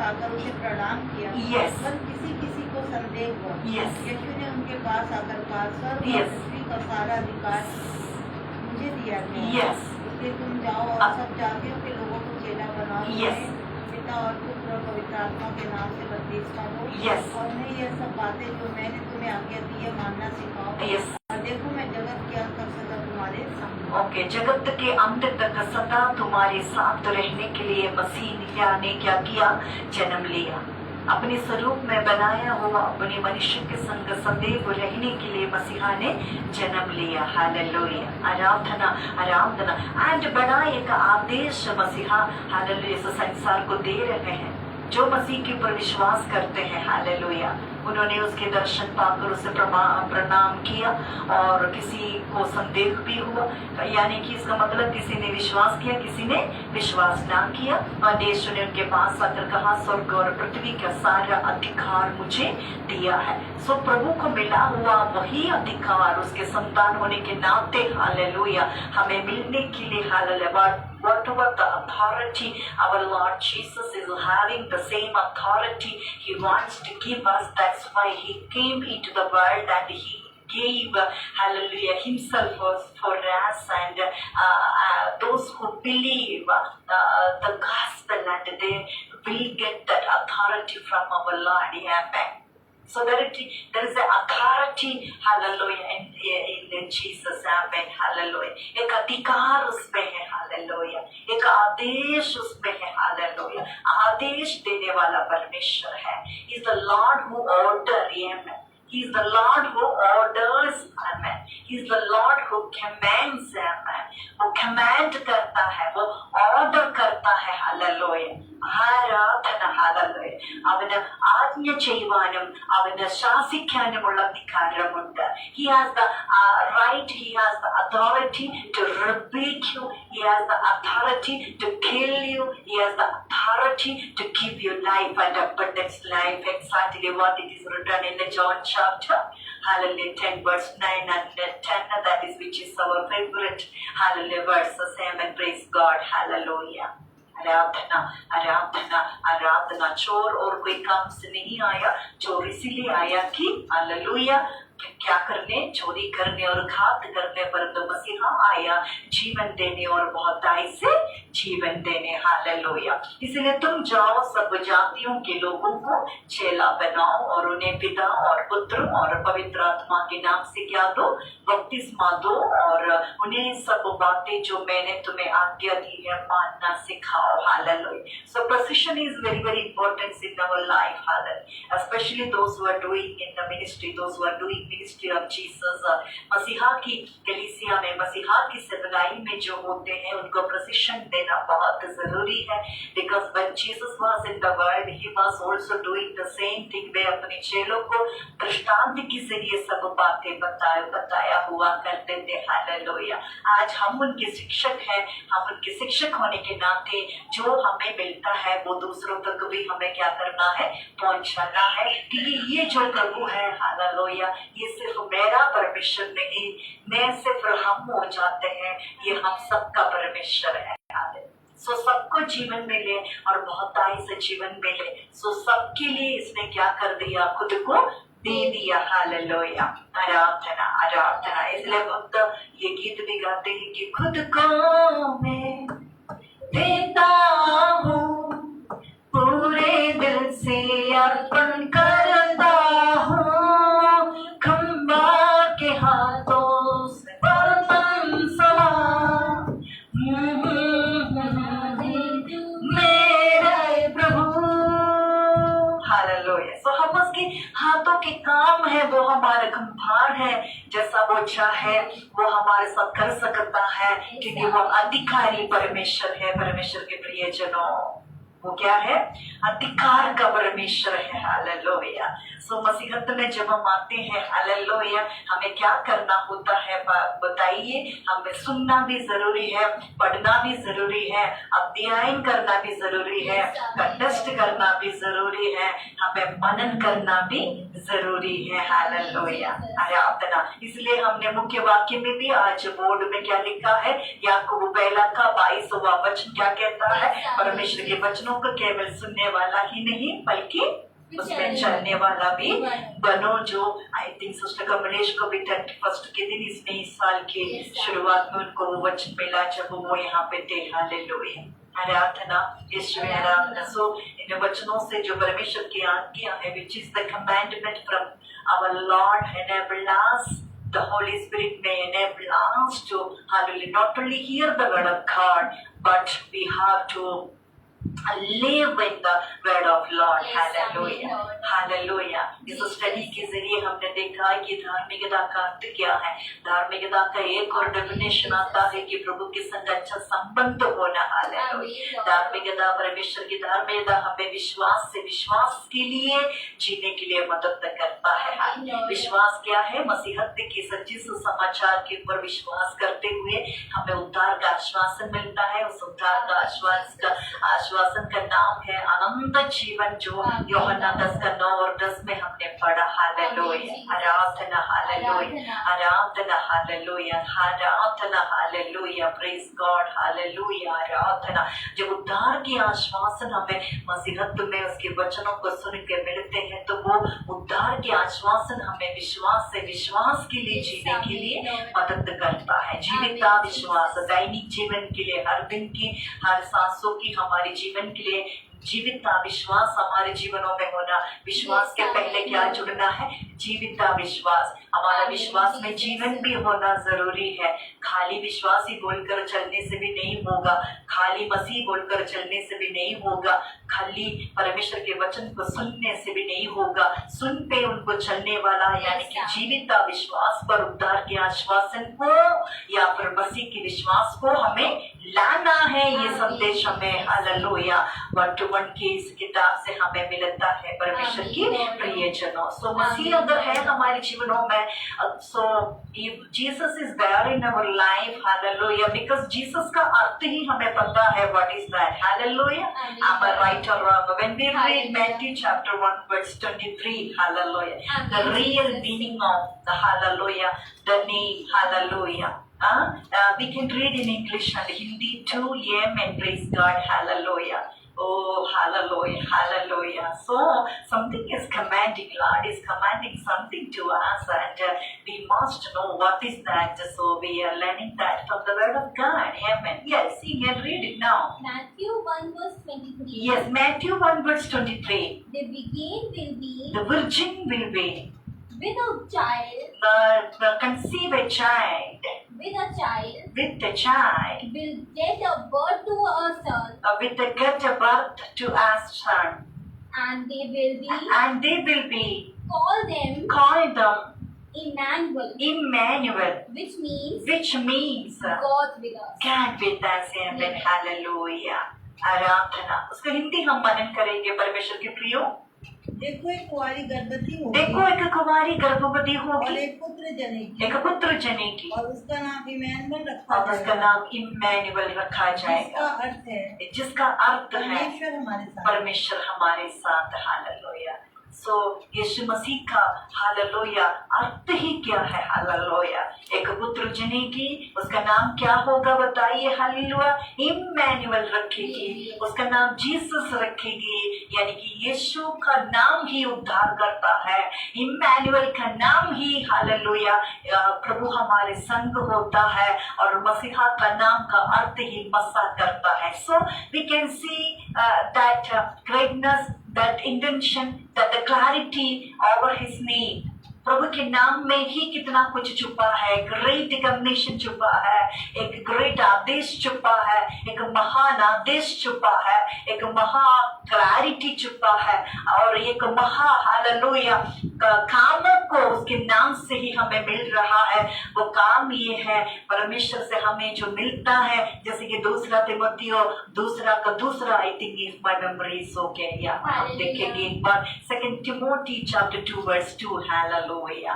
आकर उसे प्रणाम किया। Yes. पर किसी किसी को संदेह हुआ। Yes. यीशु ने उनके पास आकर कहा, स्वर्ग और Yes. पृथ्वी का सारा अधिकार मुझे दिया गया है। Yes. इसलिए तुम जाओ और सब जातियों के लोगों को चेला बनाओ। Yes. उन्हें पिता और पुत्र और पवित्र आत्मा के नाम से बपतिस्मा दो। Yes. और उन्हें यह सब बातें जो मैंने तुम्हें आज्ञा दी है मानना सिखाओ। Yes. और देखो मैं जगत के अंत तक सदा तुम्हारे संग हूँ। ओके, जगत के अंत तक सदा तुम्हारे साथ रहने के लिए मसीह ने क्या किया? जन्म लिया। अपने स्वरूप में बनाया हुआ अपने मनुष्य के संग सदैव रहने के लिए मसीहा ने जन्म लिया। हालेलुया, आराधना आराधना। एंड बड़ा एक आदेश मसीहा हालेलुया इस संसार को दे रहे हैं। जो मसीह के ऊपर विश्वास करते हैं, हालेलुया, उन्होंने उसके दर्शन पाकर उसे प्रणाम किया। और किसी को संदेह भी हुआ, यानी कि इसका मतलब किसी ने विश्वास किया, किसी ने विश्वास ना किया। और यीशु ने उनके पास आकर कहा, स्वर्ग और पृथ्वी का सारा अधिकार मुझे दिया है। सो प्रभु को मिला हुआ वही अधिकार उसके संतान होने के नाते, हालेलुया, हमें मिलने के लिए, hallelujah, whatever the authority our Lord Jesus is having, the same authority He wants to give us. That's why He came into the world and He gave, hallelujah, Himself for us, and those who believe the gospel, and they will get that authority from our Lord. Amen. So there is an authority, hallelujah, in Jesus, amen, hallelujah. एक अधिकार उसमें है, hallelujah. एक आदेश उसमें है, hallelujah. आदेश देने वाला परमेश्वर है. He is the Lord who orders, amen. He is the Lord who orders, amen. He is the Lord who commands, amen. वो command करता है, वो order करता है, hallelujah. ആരാധന, hallelujah. അവന് ആജ്ഞ ചെയ്യുവാനും അവന് ശാസിക്കാനുമുള്ള അധികാരമുണ്ട്. He has the right, he has the authority to rebuke you, he has the authority to kill you, he has the authority to give you life and abundance life. Exactly what it is written in the John chapter, hallelujah, 10 verse 9 and 10, that is which is our favorite, hallelujah, verses. Amen, praise God, hallelujah. आराधना आराधना आराधना। चोर और कोई काम से नहीं आया, चोर इसीलिए आया कि हालेलुया क्या करने? चोरी करने और घात करने, परंतु मसीहा आया जीवन देने और बहुताई से जीवन देने। हालेलुया। इसलिए तुम जाओ, सब जातियों के लोगों को चेला बनाओ और उन्हें पिता और पुत्र और पवित्र आत्मा के नाम से क्या दो? बपतिस्मा दो। और उन्हें सब बातें जो मैंने तुम्हें आज्ञा दी है मानना सिखाओ। Hallelujah. So precision is very very important in our life, hallelujah, especially those who are doing in the ministry, those who are doing ministry of Jesus. मसीहा की कलीसिया में, मसीहा की सेवकाई में जो होते हैं उनको प्रशिक्षण देना बहुत जरूरी है। Because when Jesus was in the world, he was also doing the same thing. वे अपने चेलों को दृष्टांत के जरिए सब बातें बताया हुआ करते थे। हालेलुया। आज हम उनके शिक्षक हैं, हम उनके शिक्षक होने के नाते जो हमें मिलता है वो दूसरों तक भी हमें क्या करना है? पहुंचाना है कि ये जो प्रभु है, हालेलुया, ये सिर्फ मेरा परमेश्वर नहीं, मैं सिर्फ हम हो जाते हैं, ये हम सबका परमेश्वर है। सो सबको जीवन मिले और बहुताई से जीवन मिले। सो सबके लिए इसने क्या कर दिया? खुद को दे दिया। हालेलुया। आराधना आराधना। इसलिए भक्त ये गीत भी गाते हैं कि खुद को मैं देता हूँ, पूरे दिल से अर्पण करता हूँ, खंबा के हाथों से बर्तन सवा मेरे प्रभु। हालेलुया। सो हम उसके हाथों के काम है, वो हमारा खंभार है, जैसा वो चाहे वो हमारे साथ कर सकता है, क्योंकि वो अधिकारी परमेश्वर है। परमेश्वर के प्रियजनों, वो क्या है? अधिकार का परमेश्वर है। हालेलुया। सो मसीहत में जब हम आते हैं, हालेलुया, हमें क्या करना होता है? बताइए। हमें सुनना भी जरूरी है, पढ़ना भी जरूरी है, अध्ययन करना भी जरूरी है, कंटेस्ट करना भी जरूरी है, हमें मनन करना भी जरूरी है। हालेलुया। आराधना। इसलिए हमने मुख्य वाक्य में भी आज बोर्ड में क्या लिखा है? याकूब 1 का 22वां वचन क्या कहता है? परमेश्वर के वचनों वचनों को केवल सुनने वाला ही नहीं बल्कि उसमें चलने वाला भी बनो। जो आई थिंक सिस्टर कमलेश को भी 31 के दिन इसमें इस साल के शुरुआत में उनको वो वचन मिला जब वो यहाँ पे थे। हालेलुया, आराधना ईश्वर आराधना। सो इन वचनों से जो परमेश्वर की आज्ञा है, which is the commandment from our Lord, enable us, the Holy Spirit may enable us to hallelujah not only hear the word of God but we have to live in the word of Lord. Hallelujah, hallelujah। इस study के जरिए हमने देखा है कि धार्मिकता का अर्थ क्या है। धार्मिकता का एक और डेफिनेशन आता है कि प्रभु के संग अच्छा संबंध होना। हालेलुया, धार्मिकता परमेश्वर की धार्मिकता हमें विश्वास से विश्वास के लिए जीने के लिए मदद करता है। विश्वास क्या है? मसीहत्व के सच्चे सुसमाचार के ऊपर विश्वास करते हुए हमें उद्धार का आश्वासन मिलता है। उस उद्धार का आश्वासन का नाम है अनंत जीवन, जो यूहन्ना 10:9 और 10 में हमने पढ़ा। हालेलुया, आराधना, हालेलुया, आराधना, हालेलुया, आराधना, हालेलुया, प्रेज गॉड, हालेलुया, आराधना। जब उद्धार की आश्वासन हमें मसीहत्व में उसके वचनों को सुन के मिलते हैं तो वो उद्धार के आश्वासन हमें विश्वास से विश्वास के लिए जीने के लिए मदद करता है। जीविता विश्वास दैनिक जीवन के लिए, हर दिन की हर सांसों की हमारे जीवन के लिए जीविता विश्वास हमारे जीवनों में होना। विश्वास के पहले क्या जुड़ना है? जीविता विश्वास। हमारा विश्वास में जीवन भी होना जरूरी है। खाली विश्वास ही बोलकर चलने से भी नहीं होगा, खाली मसीह बोलकर चलने से भी नहीं होगा, खाली परमेश्वर के वचन को सुनने से भी नहीं होगा। सुन पे उनको चलने वाला यानी कि जीविता विश्वास पर उद्धार के आश्वासन को या फिर मसीह के विश्वास को हमें लाना है। ये संदेश हमें हालेलुया 1-1 की इस किताब से हमें मिलता है परमेश्वर की प्रियजनों। सो मसीह अगर है हमारे जीवनों में, so if Jesus is there in our life, hallelujah, because Jesus का अर्थ ही हमें पता है what is that. Hallelujah, am I right or wrong? When we read Matthew chapter 1 verse 23, hallelujah, the real meaning of the hallelujah, the name hallelujah, we can read in English and Hindi too. Amen, praise God, hallelujah. Oh, hallelujah, hallelujah. So something is commanding, Lord is commanding something to us, and we must know what is that. So we are learning that from the word of God. Amen. Yes, you can read it now. Matthew 1 verse 23. Yes, Matthew 1 verse 23. The beginning will be The virgin will be with a child, the conceive a child, with a child with a child, will get a birth to a son, with a get a birth to a son, and they will be call them Emmanuel, which means God with us. God with us. Amen. Hallelujah. आराधना। उसका हिंदी हम मनन करेंगे परमेश्वर के प्रियो। देखो एक कुंवारी गर्भवती होगी, देखो एक कुंवारी गर्भवती और होगी, एक पुत्र जनेगी, एक पुत्र जनेगी, और उसका नाम इम्मानुएल रखा और उसका नाम इम्मानुएल रखा जाएगा, जिसका अर्थ है परमेश्वर हमारे साथ। हालेलुया। सो यीशु मसीह का हालेलुया अर्थ ही क्या है? हालेलुया, एक पुत्र जनेगी, उसका नाम क्या होगा बताइए? हालेलुया, इम्मानुएल रखेगी, उसका नाम जीसस रखेगी, यानी कि यीशु का नाम ही उद्धार करता है। इम्मानुएल का नाम ही हालेलुया प्रभु हमारे संग होता है, और मसीहा का नाम का अर्थ ही मसा करता है। So we can see that greatness, that intention, that the clarity over his name. प्रभु के नाम में ही कितना कुछ छुपा है। ग्रेट डिकम्नेशन छुपा है, एक ग्रेट आदेश छुपा है, एक महान आदेश छुपा है, एक महा क्लैरिटी छुपा है, और एक महा हालेलुया कामों को उसके नाम से ही हमें मिल रहा है। वो काम ये है परमेश्वर से हमें जो मिलता है, जैसे कि 2 तिमोथियो 2 I think if my memory is okay, या हम देखेंगे एक बार 2 तिमोथी चैप्टर 2 वर्स 2। हालेलुया।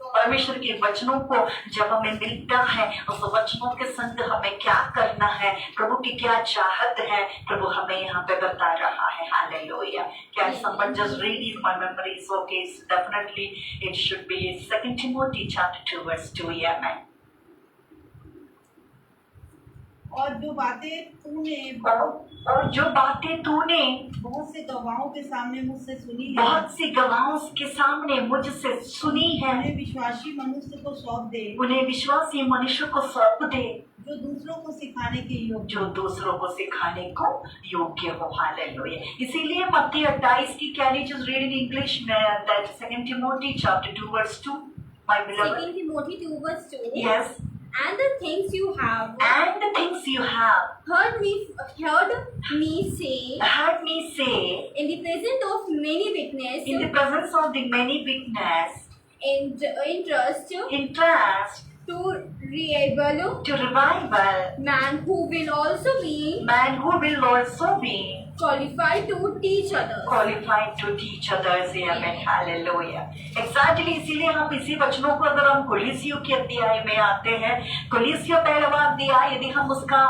परमेश्वर के वचनों को जब हमें मिलता है, उस वचनों के संग हमें क्या करना है, प्रभु की क्या चाहत है, प्रभु हमें यहाँ पे बता रहा है। Hallelujah. Can someone just read if my memory is okay? Definitely it should be 2 Timothy chapter 2 verse 2. Amen. और जो बातें तूने और जो बातें तूने बहुत से गवाहों के सामने मुझसे सुनी है, बहुत सी गवाहों के सामने मुझसे सुनी है, उन्हें विश्वासी मनुष्य को सौंप दे, उन्हें विश्वासी मनुष्य को सौंप दे, जो दूसरों को सिखाने के योग्य, जो दूसरों को सिखाने को योग्य हो। हालेलुया। इसीलिए मत्ती 28 की can you just read in English में that 2 Timothy chapter 2 verse 2 my beloved. 2 Timothy 2 verse 2. Yes. And the things you have And the things you have heard me say in the presence of many witnesses, in the presence of the many witness, in trust to revival man who will also be qualified to teach others. qualified to teach others. Amen. Hallelujah. Exactly. इसीलिए हम इसी वचनों को अगर हम कुलीसियों के अध्याय में आते हैं, कुलीसियों पहला अध्याय यदि हम उसका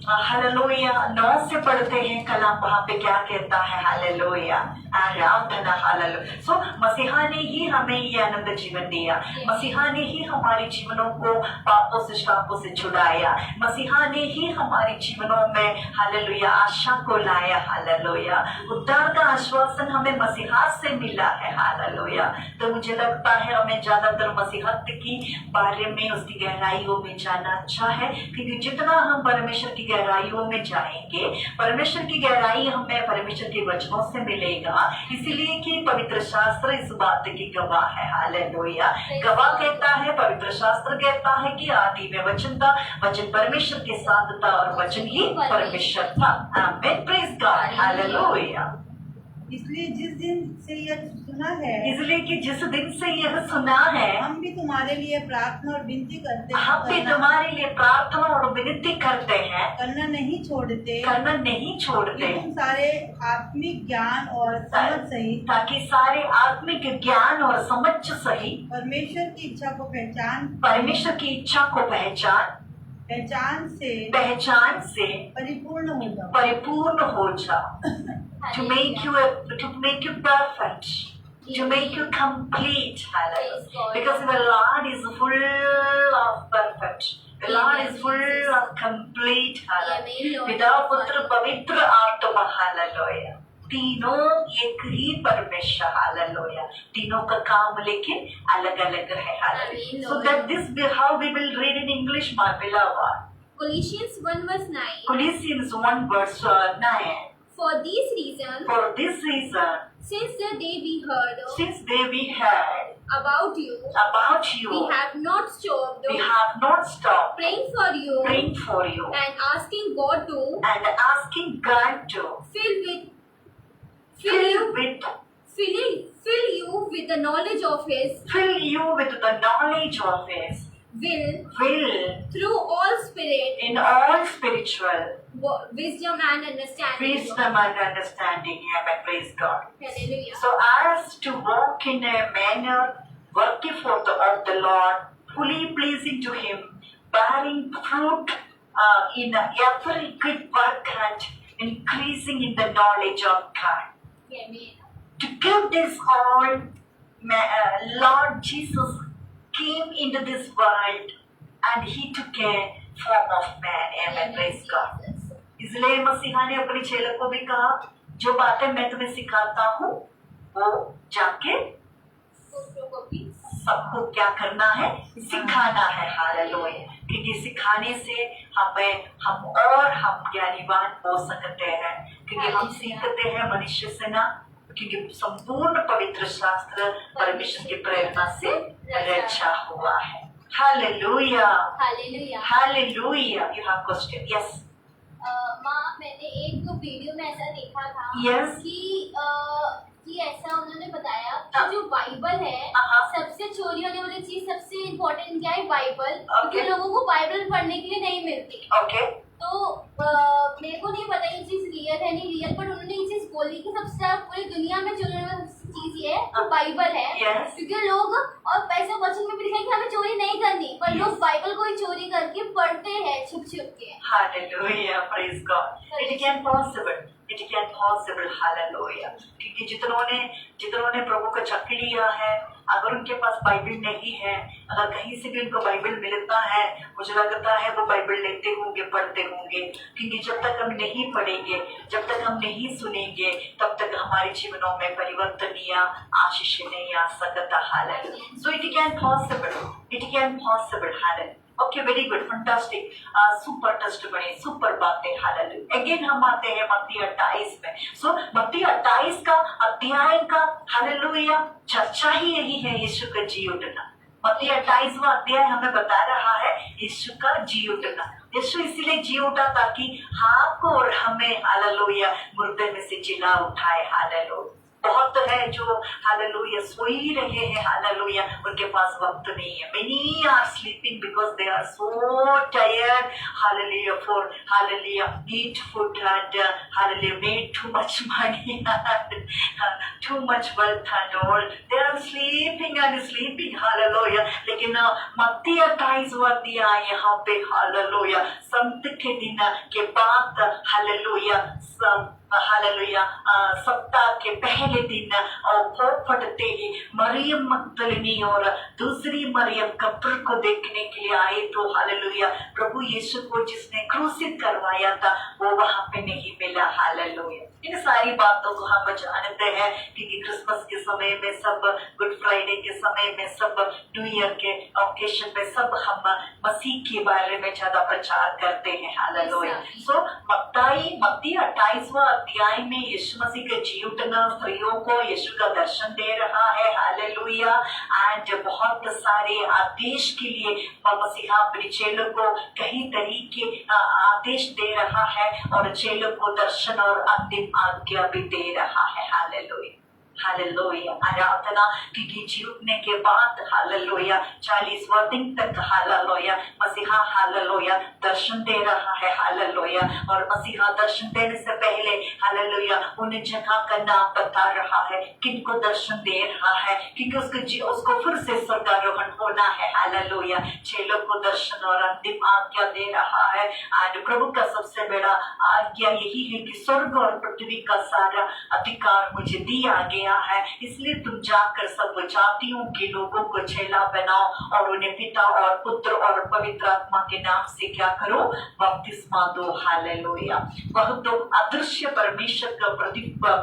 हालेलुया 9 से पढ़ते हैं कलाम, वहाँ पे क्या कहता है? हालेलुया, आराधना। हालेलुया। सो मसीहा ने ही हमें ये आनंद जीवन दिया, मसीहा ने ही हमारे जीवनों को पापों से शापों से छुड़ाया, मसीहा ने ही हमारे जीवनों में हालेलुया आशा को लाया। हालेलुया। उद्धार का आश्वासन हमें मसीहा से मिला है। हालेलुया। तो मुझे लगता है हमें ज्यादातर मसीहत की बारे में, उसकी गहराइयों में जाना अच्छा है, क्योंकि जितना हम परमेश्वर की गहराइयों में जाएंगे, परमेश्वर की गहराई हमें परमेश्वर के वचनों से मिलेगा। इसीलिए कि पवित्र शास्त्र इस बात की गवाह है। हालेलुया। गवाह कहता है, पवित्र शास्त्र कहता है कि आदि में वचन था, वचन परमेश्वर के साथ था और वचन ही परमेश्वर था। आमीन। Praise God. हालेलुया। इसलिए जिस दिन से यह सुना है, इसलिए कि जिस दिन से यह सुना है, हम भी तुम्हारे लिए प्रार्थना और विनती करते हैं, हम भी तुम्हारे लिए प्रार्थना और विनती करते हैं, करना नहीं छोड़ते, तुम सारे आत्मिक ज्ञान और समझ सहित, ताकि सारे आत्मिक ज्ञान और समझ सहित परमेश्वर की इच्छा को पहचान से परिपूर्ण हो जाओ। To make you perfect, to make you complete. Hallelujah. Because the Lord is full of perfect. The Lord is full of complete. Hallelujah. पिता पुत्र पवित्र आत्मा। हालेलुया। तीनों एक ही परमेश्वर। हालेलुया। तीनों का काम लेकिन अलग अलग है। Hallelujah. So that this how we will read in English, my beloved. Colossians 1 verse 9. Colossians 1 verse 9. For this reason, since the day we heard about you, we have not stopped praying for you and asking God to fill you with the knowledge of His will through all spirit in all spiritual wisdom and understanding. Amen. Praise God. Hallelujah. So as to walk in a manner worthy of the Lord, fully pleasing to Him, bearing fruit in every good work and increasing in the knowledge of God. Amen. To give this all, Lord Jesus came into this world and He took a form of man. Amen. Praise God. इसलिए मसीहा ने अपने चेलों को भी कहा, जो बातें मैं तुम्हें सिखाता हूँ वो जाके सबको क्या करना है? सिखाना है। हालेलुया। क्योंकि सिखाने से हम ज्ञानीवान हो सकते हैं, क्योंकि हम सीखते हैं मनुष्य से ना, क्योंकि संपूर्ण पवित्र शास्त्र परमेश्वर की प्रेरणा से रचा हुआ है। Hallelujah. Hallelujah. You have question? Yes. माँ, मैंने एक वीडियो में ऐसा देखा था yes. कि ऐसा उन्होंने बताया कि जो बाइबल है, सबसे चोरी होने वाली चीज, सबसे इम्पोर्टेंट क्या है? बाइबल। क्योंकि लोगों को बाइबल पढ़ने के लिए नहीं मिलती। तो मेरे को नहीं पता ये चीज रियल है नहीं रियल, पर उन्होंने ये चीज बोली कि सबसे पूरी दुनिया में चोरी होने वाली चीज ये बाइबल है। क्योंकि लोग, और पैसे वचन में भी लिखा है कि हमें चोरी नहीं करनी, पर लोग बाइबल को ही चोरी करके पढ़ते हैं छुप छुप के। Hallelujah. Praise God. It can possible. It can possible, hallelujah. क्योंकि जितनों ने प्रभु को चख लिया है, अगर उनके पास बाइबल नहीं है, अगर कहीं से भी उनको बाइबल मिलता है, मुझे लगता है वो बाइबल लेते होंगे, पढ़ते होंगे। क्योंकि जब तक हम नहीं पढ़ेंगे, जब तक हम नहीं सुनेंगे, तब तक हमारे जीवनों में परिवर्तन या आशीष नहीं आ सकता, hallelujah. So it can possible, hallelujah. Okay, very good, fantastic, super test बने, सुपर बातें, हालेलुया। अगेन हम आते हैं मत्ती 28 में। सो मत्ती 28 का अध्याय का, हालेलुया, चर्चा ही यही है, यीशु का जी उठना। मत्ती 28वां अध्याय हमें बता रहा है यीशु का जी उठना। यीशु इसीलिए जी उठा ताकि आपको और हमें, हालेलुया, मुर्दे में से जिला उठाए, हालेलुया। बहुत है जो, हालेलुया, सो ही रहे हैं, हालेलुया, उनके पास वक्त नहीं है। Many are sleeping because they are so tired, hallelujah, for, hallelujah, eat food and, hallelujah, made too much money and too much wealth and all. They are sleeping and sleeping, hallelujah. लेकिन मत्ती 28वां अध्याय यहाँ पे, hallelujah, संत के दिन के बाद, hallelujah, hallelujah, सप्ताह के पहले दिन भोर पड़ते ही मरियम मगदलिनी और दूसरी मरियम कब्र को देखने के लिए आए। तो हालेलुया, प्रभु यीशु को जिसने क्रूसित करवाया था वो वहां पे नहीं मिला, हालेलुया। इन सारी बातों को हम जानते हैं क्योंकि क्रिसमस के समय में, सब गुड फ्राइडे के समय में, सब न्यू ईयर के ओकेशन में, सब हम मसीह के बारे में ज्यादा प्रचार करते हैं, हालेलुया। सो मत्ती 28वां अध्याय में यीशु मसीह का जी उठना स्त्रियों को यीशु का दर्शन दे रहा है, हालेलुया। एंड बहुत सारे आदेश के लिए मसीहा अपने चेलों को कई तरीके आदेश दे रहा है और चेलों को दर्शन और अंतिम आज्ञा भी दे रहा है, हालेलुया, हालेलुया। आराधना क्योंकि जी उठने के बाद, हालेलुया, 40वां दिन तक, हालेलुया, मसीहा, हालेलुया, दर्शन दे रहा है, हालेलुया। और मसीहा दर्शन देने से पहले, हालेलुया, उन जगह का नाम बता रहा है, किनको दर्शन दे रहा है, क्योंकि उसको फिर से स्वर्गारोहण होना है, हालेलुया। चेलों को दर्शन और अंतिम आज्ञा दे रहा है। आज प्रभु का सबसे बड़ा आज्ञा यही है कि स्वर्ग और पृथ्वी का सारा अधिकार मुझे दिया गया है, इसलिए तुम जाकर सब जातियों के लोगों को चेला बनाओ और उन्हें पिता और पुत्र और पवित्र आत्मा के नाम से क्या करो, बपतिस्मा दो, हालेलुया। वह तो अदृश्य परमेश्वर का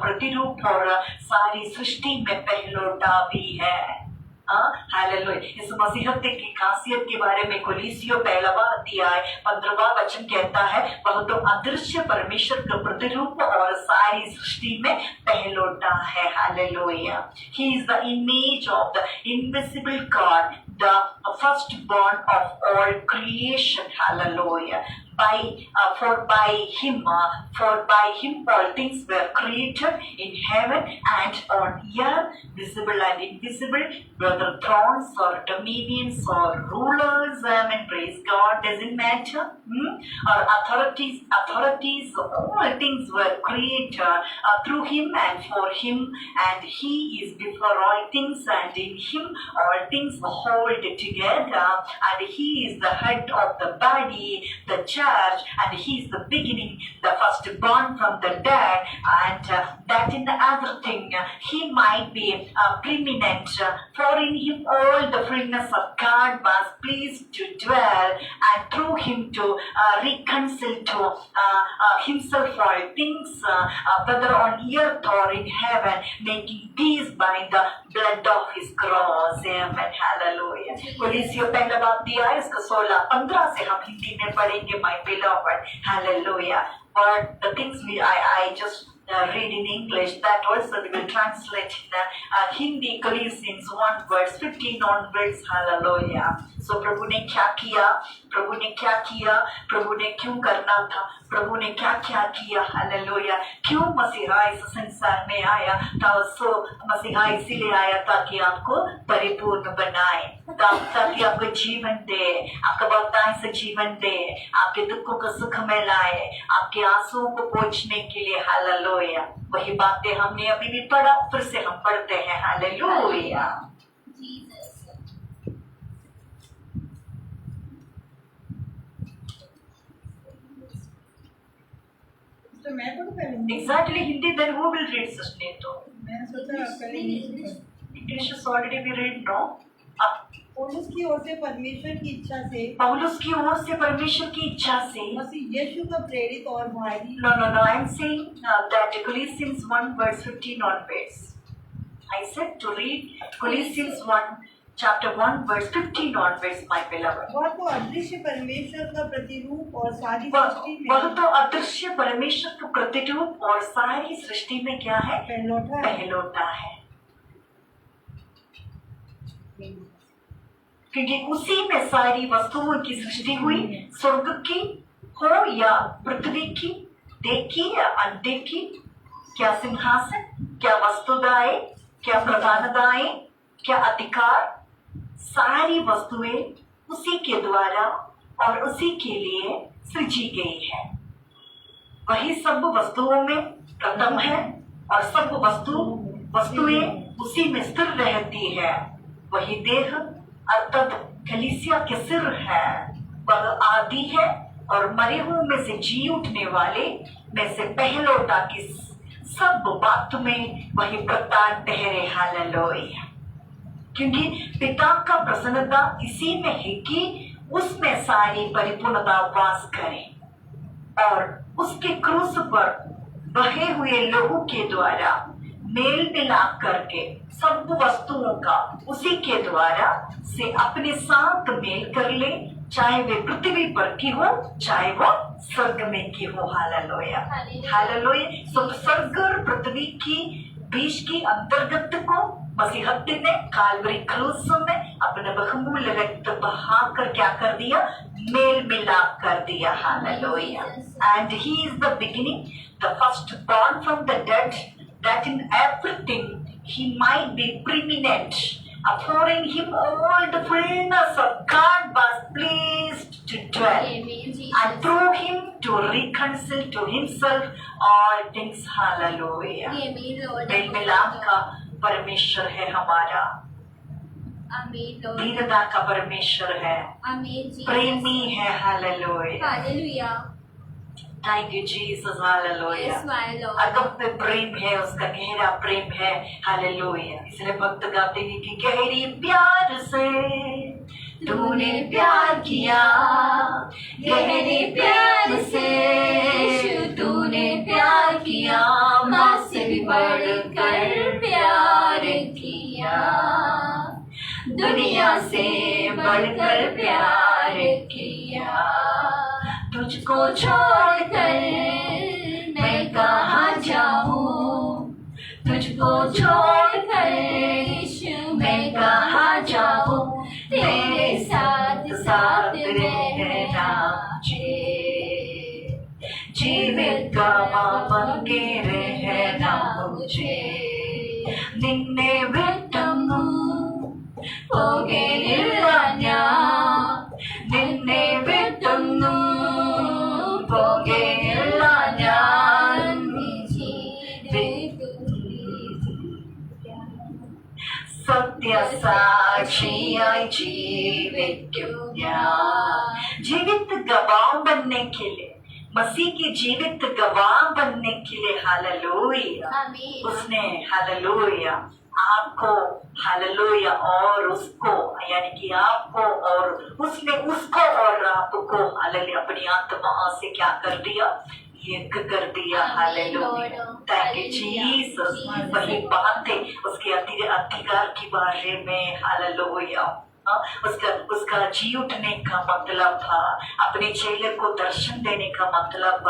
प्रतिरूप और सारी सृष्टि में पहलौठा भी है, हालेलुया। इस मसीहत की खासियत के बारे में कोलीसियों 1वां अध्याय 15वां वचन कहता है, वह तो अदृश्य परमेश्वर का प्रतिरूप और सारी सृष्टि में पहलौठा है, hallelujah. He is the image of the invisible God, the firstborn of all creation, hallelujah. For by him all things were created in heaven and on earth, visible and invisible, whether thrones or dominions or rulers, amen, praise God, doesn't matter, or authorities, all things were created through him and for him, and he is before all things, and in him all things hold together, and he is the head of the body, the church, and he is the beginning, the firstborn from the dead, and that in everything he might be preeminent, for in him all the fullness of God was pleased to dwell, and through him to reconcile to himself all things, whether on earth or in heaven, making peace by the blood of his cross, amen, hallelujah। कोलीसियों 1वां अध्याय इसका 16-15 से हम हिंदी में पढ़ेंगे, my beloved, hallelujah। But the things I just read in English, that also we will translate in Hindi, Colossians 1 verse 15 onwards, hallelujah। So प्रभु ने क्या किया, प्रभु ने क्या किया, प्रभु ने क्यों करना था, प्रभु ने क्या क्या किया, हालेलुया। क्यों मसीहा इस संसार में आया था, सो मसीहा इसीलिए आया ताकि आपको परिपूर्ण बनाए, ताकि आपको जीवन दे, आपका बहुतायत से जीवन दे, आपके दुखों को सुख में लाए, आपके आंसुओं को पोंछने के लिए, हालेलुया। वही बातें हमने अभी भी पढ़ा, फिर से हम पढ़ते हैं, हालेलुया। तो मैं पढ़ूं पहले exactly Hindi, then who will read सचने? तो मैंने सोचा पहले English is already be read no. पौलुस की ओर से परमेश्वर की इच्छा से, पौलुस की ओर से परमेश्वर की इच्छा से, मसीह यीशु का प्रेरित और भारी, no, I am saying that Colossians 1 verse 15 onwards. I said to read Colossians 1 chapter 1 verse 15 onwards, my beloved. वह तो अदृश्य परमेश्वर का प्रतिरूप और सारी सृष्टि वह में तो अदृश्य परमेश्वर का प्रतिरूप और सारी सृष्टि में क्या है? पहलौठा है। क्योंकि उसी में सारी वस्तुओं की सृष्टि हुई, स्वर्ग की हो या पृथ्वी की, देखी या अनदेखी, क्या सिंहासन, क्या वस्तुदाएं, क्या प्रधानताएं, क्या अधिकार, सारी वस्तुएं उसी के द्वारा और उसी के लिए सृजी गई है। वही सब वस्तुओं में प्रथम है और सब वस्तुएं उसी में स्थिर रहती है। वही देह अर्थात कलीसिया के सिर है, वह आदि है और मरे हुए में से जी उठने वाले में से पहलौठा की सब बात में वही प्रताप ठहरे। हालेलुया। क्योंकि पिता का प्रसन्नता इसी में है कि उसमें सारी परिपूर्णता वास करे और उसके क्रूस पर बहे हुए लोगों के द्वारा मेल मिलाप करके सब वस्तुओं का उसी के द्वारा से अपने साथ मेल कर ले, चाहे वे पृथ्वी पर की हो चाहे वो स्वर्ग में की हो। Hallelujah, hallelujah. सब स्वर्ग और पृथ्वी की बीच की अंतर्गत को मसीहत ने काल्वरी क्रूस में अपना बहुमूल्य रक्त बहाकर क्या कर दिया? मेल मिलाप कर दिया। Hallelujah. And he is the beginning, the first born from the dead, that in everything he might be preeminent, affording him all the fullness of God was pleased to dwell, and through him to reconcile to himself all things. Hallelujah. मेल मिलाप का परमेश्वर है हमारा, दीनता का परमेश्वर है, प्रेमी है। Hallelujah. Thank you Jesus, hallelujah. Yes, my Lord. अगप में प्रेम है, उसका गहरा प्रेम है। हालेलुया। इसलिए भक्त गाते हैं कि गहरी प्यार से तूने प्यार किया, गहरे प्यार से तूने प्यार किया, माँ से भी बढ़कर प्यार किया, दुनिया से बढ़कर प्यार किया। तुझको छोड़कर मैं कहाँ जाऊँ, तुझको छोड़कर यीशु मैं कहाँ जाऊँ, तेरे साथ साथ रहना मुझे, जीवित गवाह के रहना मुझे, निन्ने बिट्टू ಹೋಗೆ ಇಲ್ಲಣ್ಣ, ನಿನ್ನೆ ಬಿಟ್ಟೊಂದು ಹೋಗೆ ಇಲ್ಲಣ್ಣ, सत्य साक्षियाई जीवित जीवित गवाह बनने के लिए, मसीह की जीवित गवाह बनने के लिए हालेलुया उसने हालेलुया आपको हालेलुया और उसको यानी कि आपको और उसने उसको और आपको हालेलुया अपनी आत्मा से क्या कर दिया, एक कर दिया। Hallelujah, thank you Jesus. वही बातें उसके अधिकार के बारे में हालेलुया उसका जी उठने का मतलब था, अपने चेले को दर्शन देने का मतलब,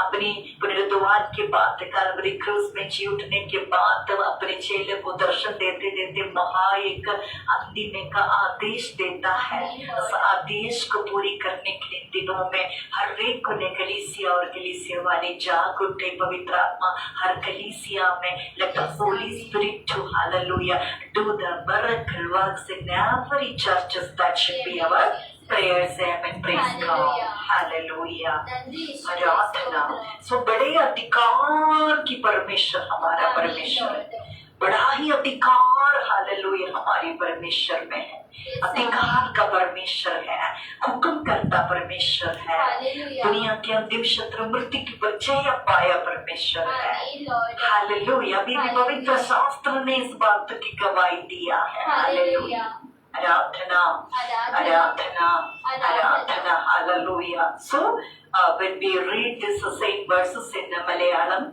अपनी पुनरुद्धार के बाद कलवरी क्रूस में जी उठने के बाद अपने चेले को दर्शन देते देते महा एक अंतिम का आदेश देता है। उस आदेश को पूरी करने के लिए दिनों में हर एक को ने कलीसिया और कलीसिया वाले जाग उठे। पवित्र आत्मा हर कलीसिया में let the Holy Spirit to hallelujah do the miracle works in every churches. That should be our prayers. Amen. Praise God. Hallelujah. आराधना। सो बड़े अधिकार की परमेश्वर हमारा परमेश्वर बड़ा ही अधिकार हालेलुया हमारे परमेश्वर में है। अधिकार का परमेश्वर है, हुक्म करता परमेश्वर है। दुनिया के अंतिम शत्रु मृत्यु की पर जय पाया परमेश्वर है। हालेलुया। अभी भी पवित्र शास्त्र ने इस बात की गवाही दिया है। हालेलुया। आराधना आराधना आराधना hallelujah. So when we read this same verses in Malayalam,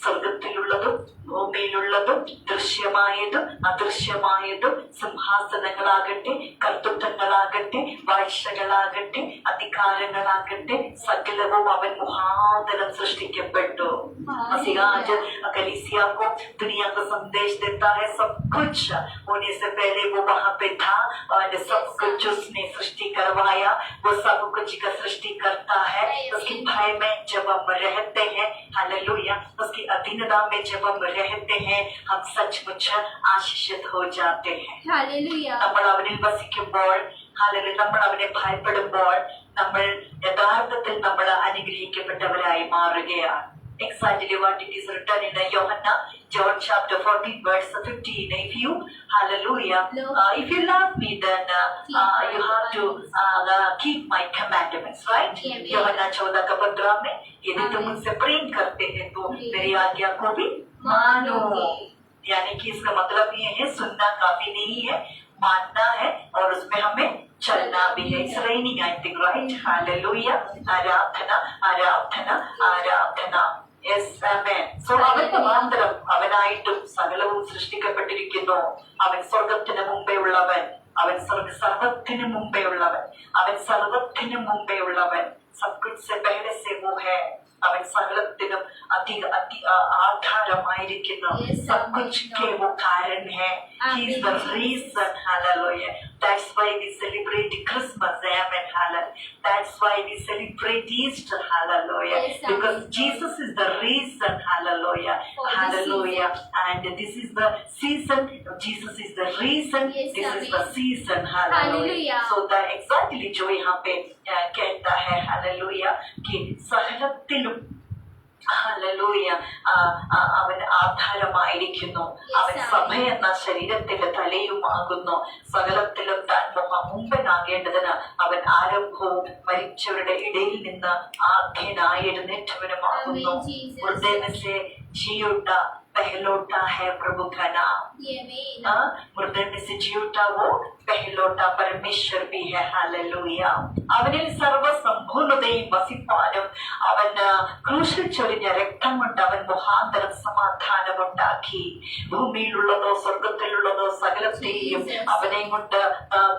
സ്വർഗത്തിലുള്ളതും ഭൂമിയിലുള്ളതും ദൃശ്യമായതും അദൃശ്യമായതും സിംഹാസനങ്ങളാകട്ടെ, കർത്തൃത്വങ്ങളാകട്ടെ, വാഴ്ചകളാകട്ടെ, അധികാരങ്ങളാകട്ടെ, സകലവും അവൻ മുഖാന്തരം സൃഷ്ടിക്കപ്പെട്ടു। मसीह आज कलीसिया को दुनिया को संदेश देता है, सब कुछ होने से पहले वो वहाँ पे था और सब कुछ उसने सृष्टि करवाया। वो सब कुछ का सृष्टि करता है। उसके भय में जब हम रहते हैं, हालेलुया, उसकी अधीनता में जब हम रहते हैं, हम सचमुच आशीषित हो जाते हैं। हालेलुया। നമ്മൾ അവനിൽ വസിക്കുമ്പോൾ, ഹാലേലൂയ, നമ്മൾ അവനെ ഭയപ്പെടുമ്പോൾ നമ്മൾ യഥാർത്ഥത്തിൽ നമ്മൾ അനുഗ്രഹിക്കപ്പെട്ടവരായി മാറുകയാണ്। Exactly what it is written in John chapter 14 verse 15. If you, hallelujah, if you love me, then you have to keep my commandments, right? Yohanna 14 का 15 में, यदि तुम मुझसे प्रेम करते हैं तो मेरी आज्ञा को भी मानो। यानी कि इसका मतलब ये है, सुनना काफी नहीं है, मानना है और उसमें हमें चलना भी है। It's raining, I think, right? Hallelujah. आराधना आराधना आराधना। Yes, amen. So അവൻ മുഖാന്തരം അവനായിട്ടും സകലവും സൃഷ്ടിക്കപ്പെട്ടിരിക്കുന്നു। അവൻ സ്വർഗത്തിന് മുമ്പേ ഉള്ളവൻ, അവൻ സർവത്തിന് മുമ്പേ ഉള്ളവൻ, അവൻ സർവത്തിന് മുമ്പേ ഉള്ളവൻ। सब कुछ से पहले से वो है। അവൻ സകലത്തിനും ആധാരമായിരിക്കുന്നു। सब कुछ के वो कारण है। He is the reason, hallelujah. That's why we celebrate Christmas, amen, hallelujah. That's why we celebrate Easter, hallelujah. Because Jesus is the reason, hallelujah, hallelujah. And this is the season. Jesus is the reason. This is the season, hallelujah. So that exactly जो यहाँ पे कहता है, hallelujah, कि സകലത്തിലും hallelujah അവൻ ആധാരമായിരിക്കുന്നു। അവൻ സഭ എന്ന ശരീരത്തിന്റെ തലയുമാകുന്നു। സകലത്തിലും താൻ മുമ്പനാകേണ്ടതിന് അവൻ ആരംഭവും മരിച്ചവരുടെ ഇടയിൽ നിന്ന് ആദ്യനായി എഴുന്നേറ്റവനുമാകുന്നു। हृदय में से जी उठा पहलौटा है प्रभु का नाम। हृदय में से जी उठा वो पहलौटा परमेश्वर भी है। हालेलुया। അവനിൽ സർവസമ്പൂർണ്ണതയും വസിപ്പാനും അവൻ ക്രൂശിൽ ചൊരിഞ്ഞ രക്തം കൊണ്ട് അവൻ മുഖാന്തരം സമാധാനമുണ്ടാക്കി। ഭൂമിയിലുള്ളതോ സ്വർഗത്തിലുള്ളതോ സകലത്തെയും അവനെ കൊണ്ട്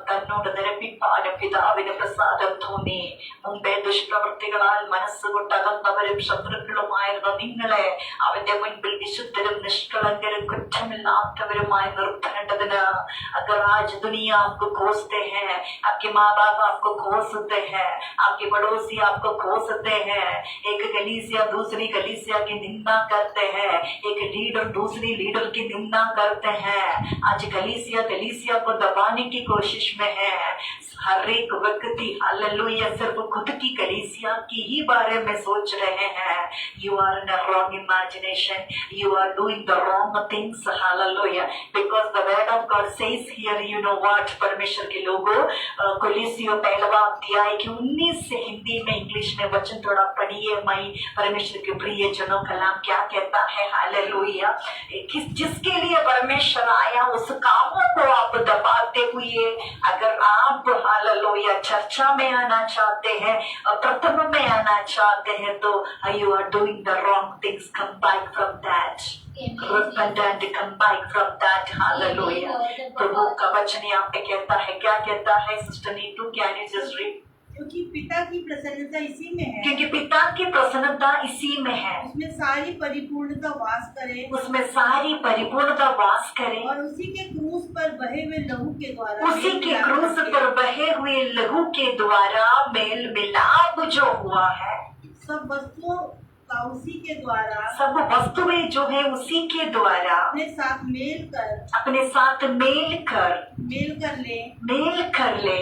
തന്നോട് നിരപ്പിപ്പാനും പിതാവിന് പ്രസാദം തോന്നി। മുമ്പേ ദുഷ്പ്രവൃത്തികളാൽ മനസ്സുകൊണ്ട് അകന്നവരും ശത്രുക്കളുമായിരുന്ന നിങ്ങളെ അവന്റെ മുൻപിൽ വിശുദ്ധരും നിഷ്കളങ്കരും കുറ്റമില്ലാത്തവരുമായി നിർത്തേണ്ടതിന്। अगर आज दुनिया आपको कोसते हैं, आपके माँ बाप आपको कोसते हैं, आपके पड़ोसी आपको कोसते हैं, एक कलीसिया दूसरी कलीसिया की निंदा करते हैं, एक लीडर दूसरी लीडर की निंदा करते हैं, आज कलीसिया को दबाने की कोशिश में है। हर एक व्यक्ति हालेलुया सिर्फ खुद की कलीसिया की ही बारे में सोच रहे हैं। You are in a wrong imagination. You are doing the wrong things. Hallelujah. Because the word of God says here, you know what, परमेश्वर के लोगों, कोलिसियों 1वां अध्याय के 19 से हिंदी में इंग्लिश में वचन थोड़ा पढ़िए। मई परमेश्वर के प्रिय जनों, कलाम क्या कहता है। हालेलुया। जिसके लिए परमेश्वर आया उस कामों को आप दबाते हुए, अगर आप हालेलुया चर्चा में आना चाहते हैं, प्रथम में आना चाहते हैं, तो you are doing the wrong things. Come back from that. Repent and come back from that. Hallelujah. प्रभु का वचन यहाँ पे कहता है, क्या कहता है sister Neetu, can you just read? क्योंकि पिता की प्रसन्नता इसी में है। क्योंकि पिता की प्रसन्नता इसी में है। उसमें सारी परिपूर्णता वास करे। उसमें सारी परिपूर्णता वास करे। और उसी के क्रूस पर बहे हुए लहू के द्वारा, उसी के क्रूस पर बहे हुए लहू के द्वारा मेल मिलाप जो हुआ है, सब वस्तुओं का उसी के द्वारा, सब वस्तुएं जो है उसी के द्वारा अपने साथ मेल कर ले।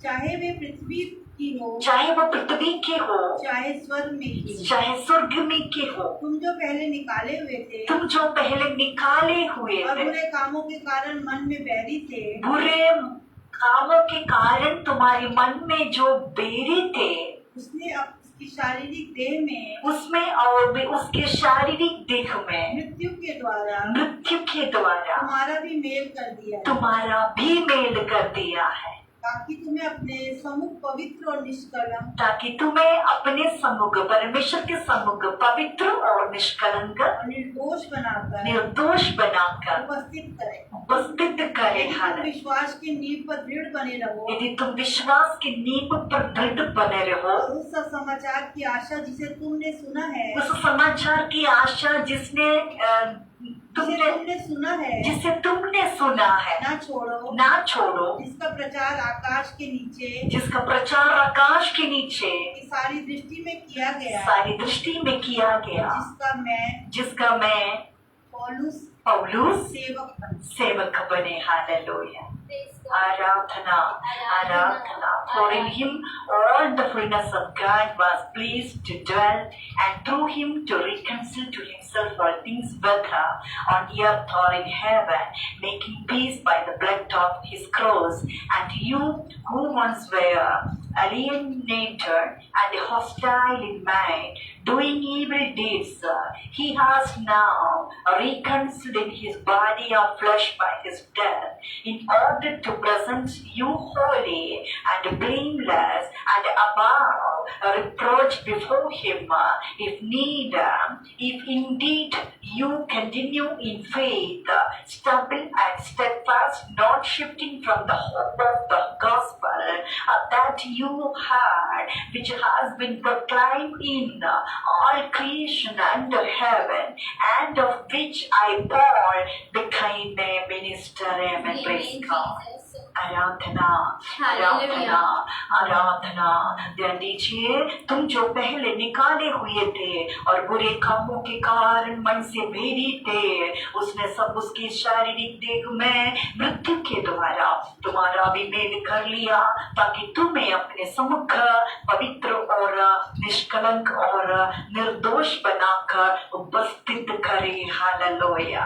चाहे वे पृथ्वी की हो, चाहे वो पृथ्वी की हो, चाहे स्वर्ग में की हो, चाहे स्वर्ग में की हो, तुम जो पहले निकाले हुए थे, तुम जो पहले निकाले हुए और थे, बुरे कामों के कारण मन में बैरी थे, बुरे कामों के कारण तुम्हारे मन में जो बेरी थे, उसने उसकी शारीरिक देह में, उसमें और भी उसके शारीरिक देह में मृत्यु के द्वारा तुम्हारा भी मेल कर दिया, तुम्हारा भी मेल कर दिया है, ताकि तुम्हें अपने सम्मुख पवित्र और निष्कलंक, ताकि तुम्हें अपने सम्मुख परमेश्वर के सम्मुख पवित्र और निष्कलंक और निर्दोष बनाकर उपस्थित करे। तुम विश्वास की नींव पर दृढ़ बने रहो, यदि तुम विश्वास की नींव पर दृढ़ बने रहो, और उस समाचार की आशा जिसे तुमने सुना है, उस समाचार की आशा जिसे तुमने सुना है, ना छोड़ो, जिसका प्रचार आकाश के नीचे की सारी दृष्टि में किया गया, जिसका मैं पौलुस सेवक बने। Hallelujah, Aradhana. For in him all the fullness of God was pleased to dwell, and through him to reconcile to himself all things, whether on earth or in heaven, making peace by the blood of his cross. And you who once were alienated and hostile in mind, doing evil deeds, he has now reconciled in his body of flesh by his death, in order to present you holy and blameless and above reproach before him. If indeed you continue in faith, stable and steadfast, not shifting from the hope of the gospel that you heard, which has been proclaimed in all creation under heaven, and of which I, Paul, became a minister. Amen. Praise God. आराधना। ध्यान दीजिए, तुम जो पहले निकाले हुए थे और बुरे कामों के कारण मन से भेरी थे, उसने सब उसकी शारीरिक देह में मृत्यु के द्वारा तुम्हारा भी मेल कर लिया, ताकि तुम्हें अपने सम्मुख पवित्र और निष्कलंक और निर्दोष बनाकर उपस्थित करे। हालेलुया।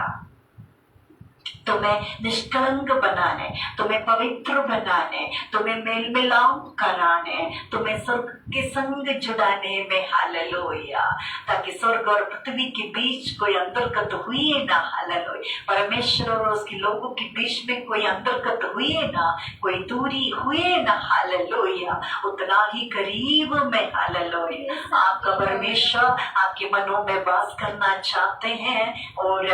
तुम्हें निष्कलंक बनाने, तुम्हें पवित्र बनाने, तुम्हें मेल मिलाप कराने, तुम्हें स्वर्ग के संग जुड़ाने में। हालेलुया। ताकि स्वर्ग और पृथ्वी के बीच कोई अंतर्गत हुई ना। हालेलुया। परमेश्वर और उसके लोगों के बीच में कोई अंतर्गत हुई ना, कोई दूरी हुई ना। हालेलुया। उतना ही करीब में। हालेलुया। आपका परमेश्वर आपके मनों में वास करना चाहते हैं। और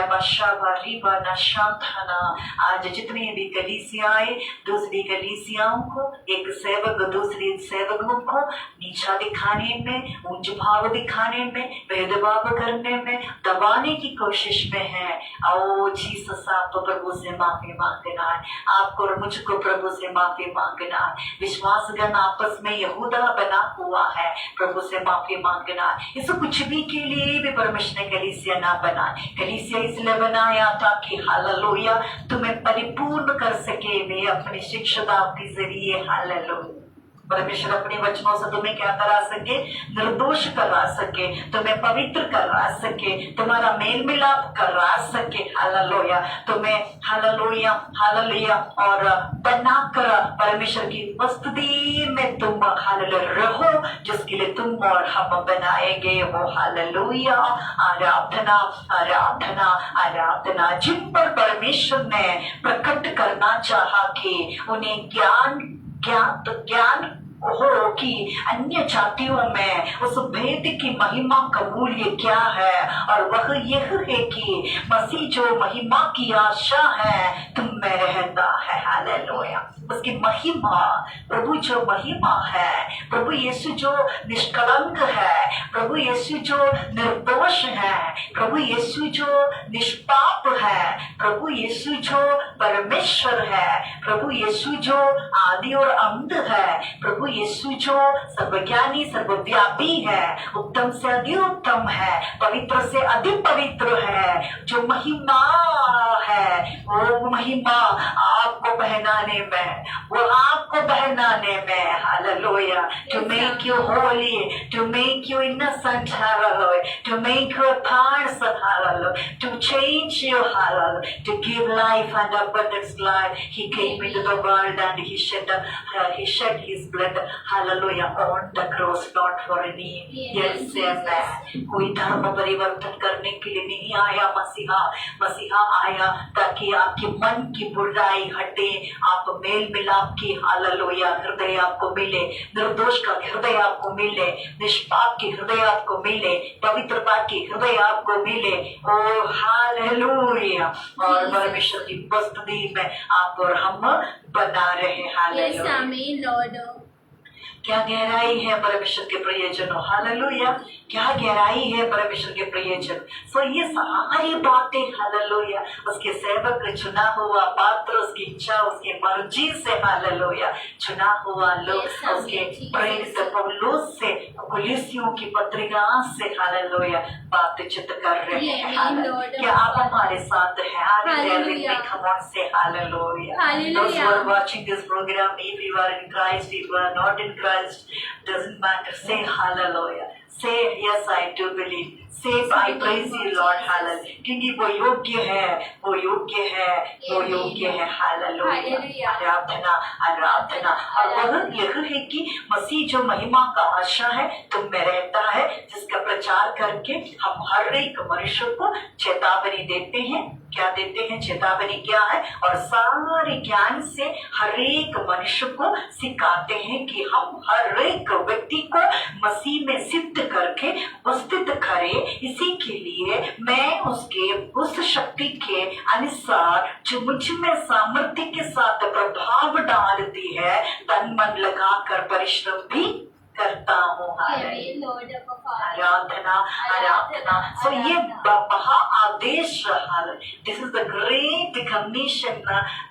आज जितने भी कलीसियाएं, दूसरी कलीसियाओं को, एक सेवक दूसरी सेवकों को नीचा दिखाने में, ऊंच भाव दिखाने में, भेदभाव करने में, दबाने की कोशिश में है। ओ जीसस, आपको प्रभु से माफी मांगना है, आपको और मुझको प्रभु से माफी मांगना है। विश्वासगण आपस में यहूदा बना हुआ है, प्रभु से माफी मांगना है। इस कुछ भी के लिए भी परमेश्वर ने कलीसिया ना बनाए। कलीसिया इसलिए बनाया ताकि हालेलुया तुम्हें परिपूर्ण कर सके वे अपनी शिक्षता के जरिए। हालेलुया। परमेश्वर अपने वचनों से तुम्हें क्या करा सके? निर्दोष करा सके, तुम्हें पवित्र करा सके, तुम्हारा मेल मिलाप करा सके। हालेलुया। तुम्हें हालेलुया हालेलुया और बनाकर परमेश्वर की उपस्थिति में तुम हालेलुया रहो, जिसके लिए तुम और हम बनाए गए हो। हालेलुया। आराधना आराधना आराधना। जिन पर परमेश्वर ने प्रकट करना चाहा कि उन्हें ज्ञान हो कि अन्य जातियों में उस भेद की महिमा का मूल्य क्या है, और वह यह है कि मसीह जो महिमा की आशा है तुम में रहता है। हालेलुया। उसकी महिमा, प्रभु जो महिमा है, प्रभु यीशु जो निष्कलंक है, प्रभु यीशु जो निर्दोष है, प्रभु यीशु जो निष्पाप है, प्रभु यीशु जो परमेश्वर है, प्रभु यीशु जो आदि और अंत है, प्रभु यीशु जो सर्वज्ञानी सर्वव्यापी है, उत्तम से अधिक उत्तम है, पवित्र से अधिक पवित्र है, जो महिमा है वो महिमा आपको आपको पहनाने में, वो आपको पहनाने में, hallelujah, to make you holy, to make you innocent, hallelujah, to make you a person, hallelujah, to change you, hallelujah, to give life and abundance life. He came into the world and he shed his blood, hallelujah, on the cross, not for any. Yes, amen. कोई धर्म परिवर्तन करने के लिए नहीं आया मसीहा आया ताकि आपके मन की बुराई हटे, आप मेल मिलाप की, हालेलुया, हृदय आपको मिले, निर्दोष का हृदय आपको मिले, निष्पाप की हृदय आपको मिले, पवित्रता की हृदय आपको मिले। ओ हालेलुया, और परमेश्वर की उपस्थिति में आप और हम बना रहे। हालेलुया, क्या गहराई है परमेश्वर के प्रयोजन, हालेलुया, क्या गहराई है परमेश्वर के प्रयोजन। सो ये सारी बातें, हालेलुया, उसके सेवक चुना हुआ पात्र, उसकी इच्छा, उसकी मर्जी से, हालेलुया, चुना हुआ लोग, उसके प्रेरित पौलुस से, कुलिसियों की पत्रिका से, हालेलुया, बातचीत कर रहे हैं। क्या आप हमारे साथ हैं? Hallelujah, those who are watching this program, if you are in Christ, if you are not in Christ, doesn't matter. Say hallelujah. Say yes, I do believe. Say I praise you, Lord, hallelujah. क्योंकि वो योग्य है, वो योग्य है, वो योग्य है। हालेलुया, आराधना, आराधना। और वह यह है कि मसीह जो महिमा का आशा है तुम में रहता है, जिसका प्रचार करके हम हर एक मनुष्य को चेतावनी देते हैं। क्या देते हैं? चेतावनी क्या है? और सारे ज्ञान से हर एक मनुष्य को सिखाते हैं कि हम हर एक व्यक्ति को मसीह में सिद्ध करके उपस्थित करें। इसी के लिए मैं उसके उस शक्ति के अनुसार जो मुझ में सामर्थ्य के साथ प्रभाव डालती है, तन मन लगाकर परिश्रम भी करता हूँ। आराधना, आराधना। सो ये महा आदेश रहा। This is the great commission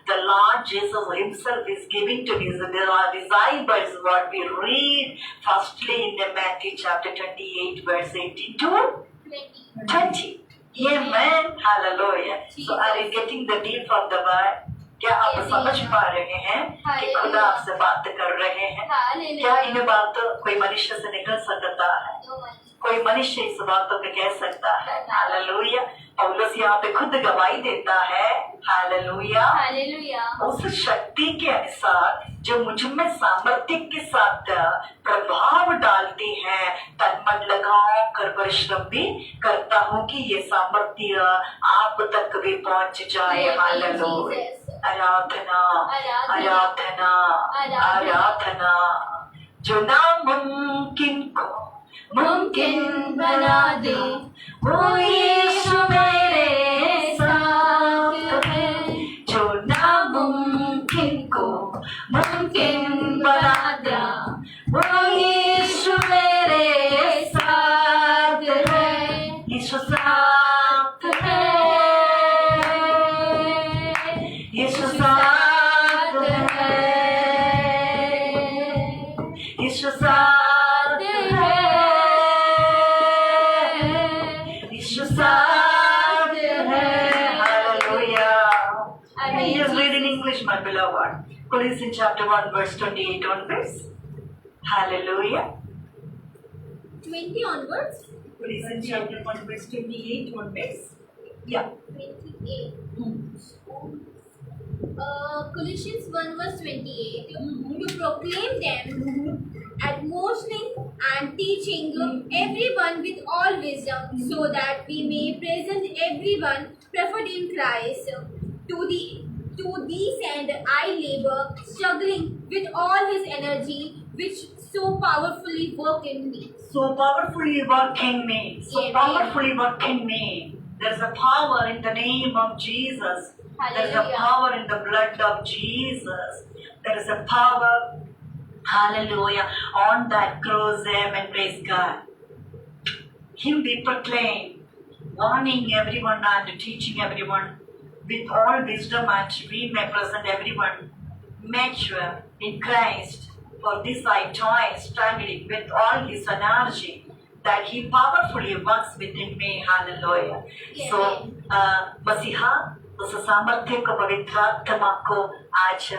the Lord Jesus himself is giving to his disciples, what we read firstly in Matthew chapter 28 verse 18 to 20. Amen. Hallelujah. So are you getting the deep of the word? क्या आप समझ पा रहे हैं कि खुदा आपसे बात कर रहे हैं? क्या इन बातों कोई मनुष्य से निकल सकता है? कोई मनुष्य इस बातों पे कह सकता है? हालेलुया। पौलुस यहाँ पे खुद गवाही देता है। Hallelujah, hallelujah. उस शक्ति के अनुसार जो मुझ में सामर्थ्य के साथ प्रभाव डालती है, तन मन लगाओ कर परिश्रम भी करता हूँ कि ये सामर्थ्य आप तक भी पहुँच जाए। हालेलुया, आराधना, आराधना, आराधना। जो नामुमकिन को मुमकिन बना दे, वो यीशु मेरे साथ है। जो नामुमकिन को मुमकिन बना दे, वो यीशु मेरे साथ है। यीशु साथ है, यीशु साथ है, यीशु साथ है, यीशु साथ है। Hallelujah. Can you just read in English, my beloved? Colossians chapter 1 verse 28 onwards. Hallelujah. 20 onwards. Colossians chapter 1 verse 28 onwards. Yeah. 28. Colossians 1 verse 28. To proclaim them, admonishing and teaching everyone with all wisdom, so that we may present everyone perfect in Christ. To these end I labor, struggling with all his energy, which so powerfully work in me. So powerfully work in me. So powerfully work in me. There's a power in the name of Jesus. There's a power in the blood of Jesus. There is a power, hallelujah, on that cross. Amen. Praise God. Him we proclaim, warning everyone and teaching everyone with all wisdom, and we may present everyone mature in Christ. For this I toil, struggling with all his energy, that He powerfully works within me. Hallelujah. So मसीहा उस सामर्थ्य को, पवित्र आत्मा को आज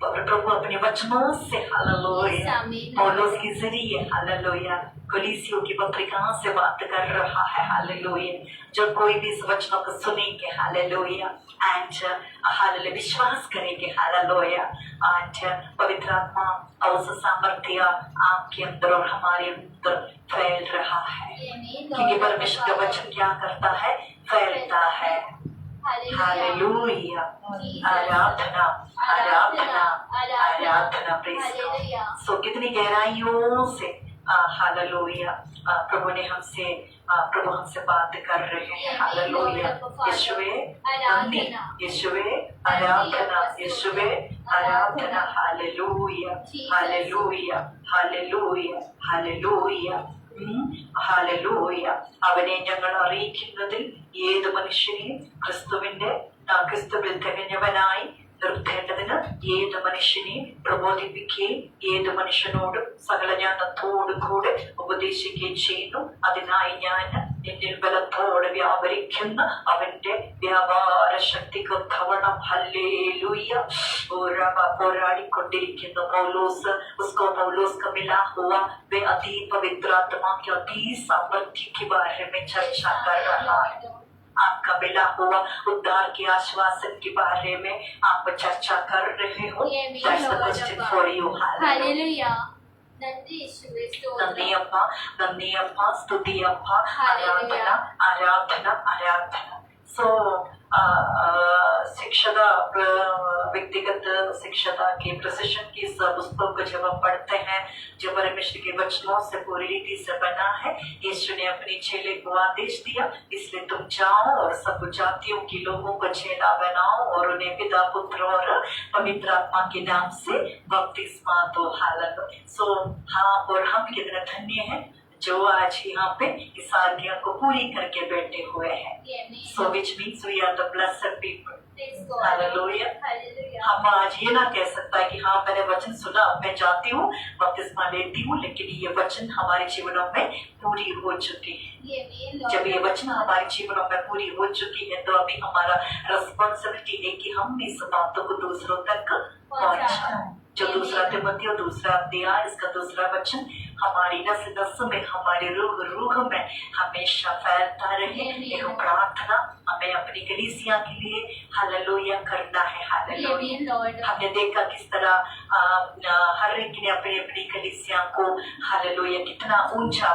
प्रभु अपने वचनों से हालेलुया पौलुस के जरिए हालेलुया कलीसियों की पत्रिकाओं से बात कर रहा है हालेलुया। जो कोई भी इस वचनों को सुनेंगे हालेलुया एंड हालेलुया विश्वास करेंगे हालेलुया एंड पवित्र आत्मा और उस सामर्थ्य आपके अंदर और हमारे अंदर फैल रहा है, क्योंकि परमेश्वर का वचन क्या करता है, फैलता है। हालेलुया, आराधना आराधना आराधना, प्रेज़ गॉड। सो कितनी गहराइयों से हालेलुया प्रभु हमसे बात कर रहे हैं हालेलुया। यीशुवे धन्य, यीशुवे आराधना, यीशुवे आराधना, hallelujah hallelujah hallelujah hallelujah hallelujah. അവനെ ഞങ്ങൾ അറിയിക്കുന്നതിൽ ഏത് മനുഷ്യനെയും ക്രിസ്തുവിൽ തികഞ്ഞവനായി നിർത്തേണ്ടതിന് ഏത് മനുഷ്യനെയും പ്രബോധിപ്പിക്കുകയും ഏത് മനുഷ്യനോടും സകല ജ്ഞാനത്തോടും കൂടെ ഉപദേശിക്കുകയും ചെയ്യുന്നു। അതിനായി ഞാൻ എന്നിൽ ബലത്തോടെ വ്യാപരിക്കുന്ന അവന്റെ വ്യാപാര ശക്തിക്കൊത്തവണം ഹല്ലേലൂയ പോരാടിക്കൊണ്ടിരിക്കുന്നു पौलुस। उसको पौलुस का मिला हुआ वे अति पवित्र आत्मा के अति सामर्थ्य के बारे में चर्चा कर रहा है। आपका मिला हुआ उद्धार के आश्वासन के बारे में आप चर्चा कर रहे हो। That's the question for you. Hallelujah. Nandi अप्पा स्तुति अप्पा आराधना आराधना आराधना। सो शिक्षता व्यक्तिगत शिक्षता के प्रशिक्षण की सब पुस्तकों को जब हम पढ़ते हैं जो परमेश्वर के वचनों से पूरी रीति से बना है, यीशु ने अपने चेले को आदेश दिया, इसलिए तुम जाओ और सब जातियों के लोगों को चेला बनाओ और उन्हें पिता पुत्र और पवित्र आत्मा के नाम से बपतिस्मा दो। हालेलुया। सो हाँ, और हम कितने धन्य हैं जो आज यहाँ पे इस आज्ञा को पूरी करके बैठे हुए हैं। So which means we are the blessed people. Hallelujah. हम आज ये ना कह सकता है कि हाँ मैंने वचन सुना, मैं जाती हूँ बपतिस्मा लेती हूँ, लेकिन ये वचन हमारे जीवनों में पूरी हो चुकी है। जब ये वचन हमारे जीवनों में पूरी हो चुकी है तो अभी हमारा रिस्पॉन्सिबिलिटी है कि हम इस बातों को दूसरों तक पहुँचाएं। जो दूसरा तिमोथी और दूसरा अध्याय इसका दूसरा वचन हमारी नस में, हमारे रूह में हमेशा फैलता रहे। एक प्रार्थना हमें अपनी कलीसिया के लिए हालेलुया करना है। हालेलुया। हमने देखा किस तरह हर एक ने अपनी अपनी कलीसिया को हालेलुया कितना ऊंचा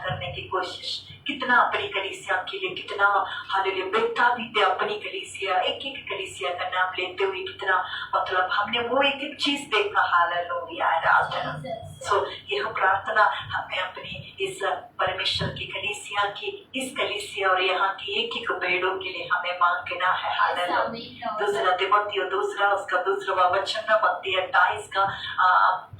करने की कोशिश, कितना अपनी कलीसिया के लिए कितना हालेलुया बेटा भी थे अपनी कलीसिया, एक एक कलीसिया का नाम लेते हुए कितना मतलब हमने वो एक एक चीज देखा। हालेलुया आराधना। सो यह प्रार्थना हमें अपनी इस परमेश्वर की कलीसिया की, इस कलीसिया और यहाँ की एक एक बेड़ों के लिए हमें मांगना है। हालेलुया। दूसरा तिमोथी और उसका दूसरा वचन मत्ती 28 का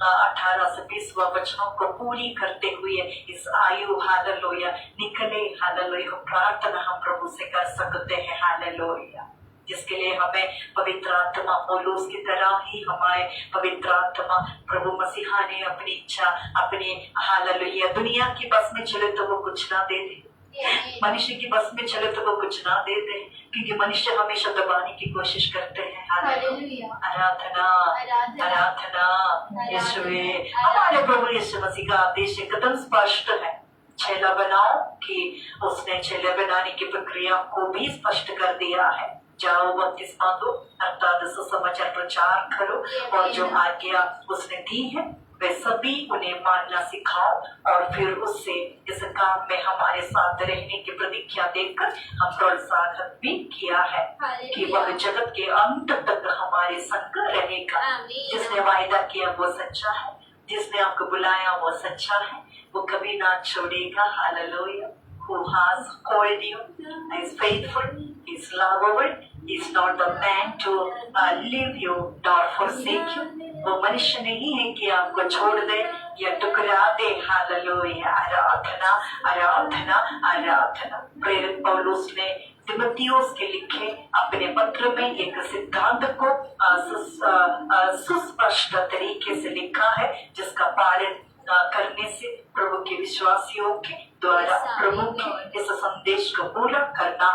18 से 20 वचनों को पूरी करते हुए इस आयु हालेलुया निकले। हालेलुया प्रार्थना हम प्रभु से कर सकते हैं। हालेलुया। जिसके लिए हमें पवित्र आत्मा पौलुस की तरह ही हमारे पवित्र आत्मा प्रभु मसीहा ने अपनी इच्छा अपने हालेलुया दुनिया की बस में चले तो वो कुछ ना दे दे, मनुष्य की बस में चले तो वो कुछ ना दे दे, क्योंकि मनुष्य हमेशा दबाने की कोशिश करते हैं। हालेलुया आराधना आराधना। यीशुवे हमारे प्रभु यीशु मसीह का आदेश एकदम स्पष्ट है, चेला बनाओ, कि उसने चेले बनाने की प्रक्रिया को भी स्पष्ट कर दिया है। जाओ बपतिस्मा दो अर्थात सुसमाचार प्रचार करो और जो आज्ञा उसने दी है वे सभी उन्हें मानना सिखाओ, और फिर उससे इस काम में हमारे साथ रहने की प्रतिज्ञा देकर हम प्रोत्साहन भी किया है कि वह जगत के अंत तक हमारे संग रहेगा। जिसने वायदा किया वो सच्चा है, जिसने आपको बुलाया वो सच्चा है, वो कभी ना छोड़ेगा। Hallelujah. Who has called you is faithful, is lovable, is not the man to leave you nor forsake you. वो मनुष्य नहीं है कि आपको छोड़ दे या टुकरा दे। हालेलुया आराधना आराधना आराधना। प्रेरित पौलुस ने तिमोथियुस के लिखे अपने पत्र में एक सिद्धांत को सुस्पष्ट तरीके से लिखा है, जिसका पालन करने से प्रभु के विश्वासियों के द्वारा प्रभु के इस संदेश को पूरा करना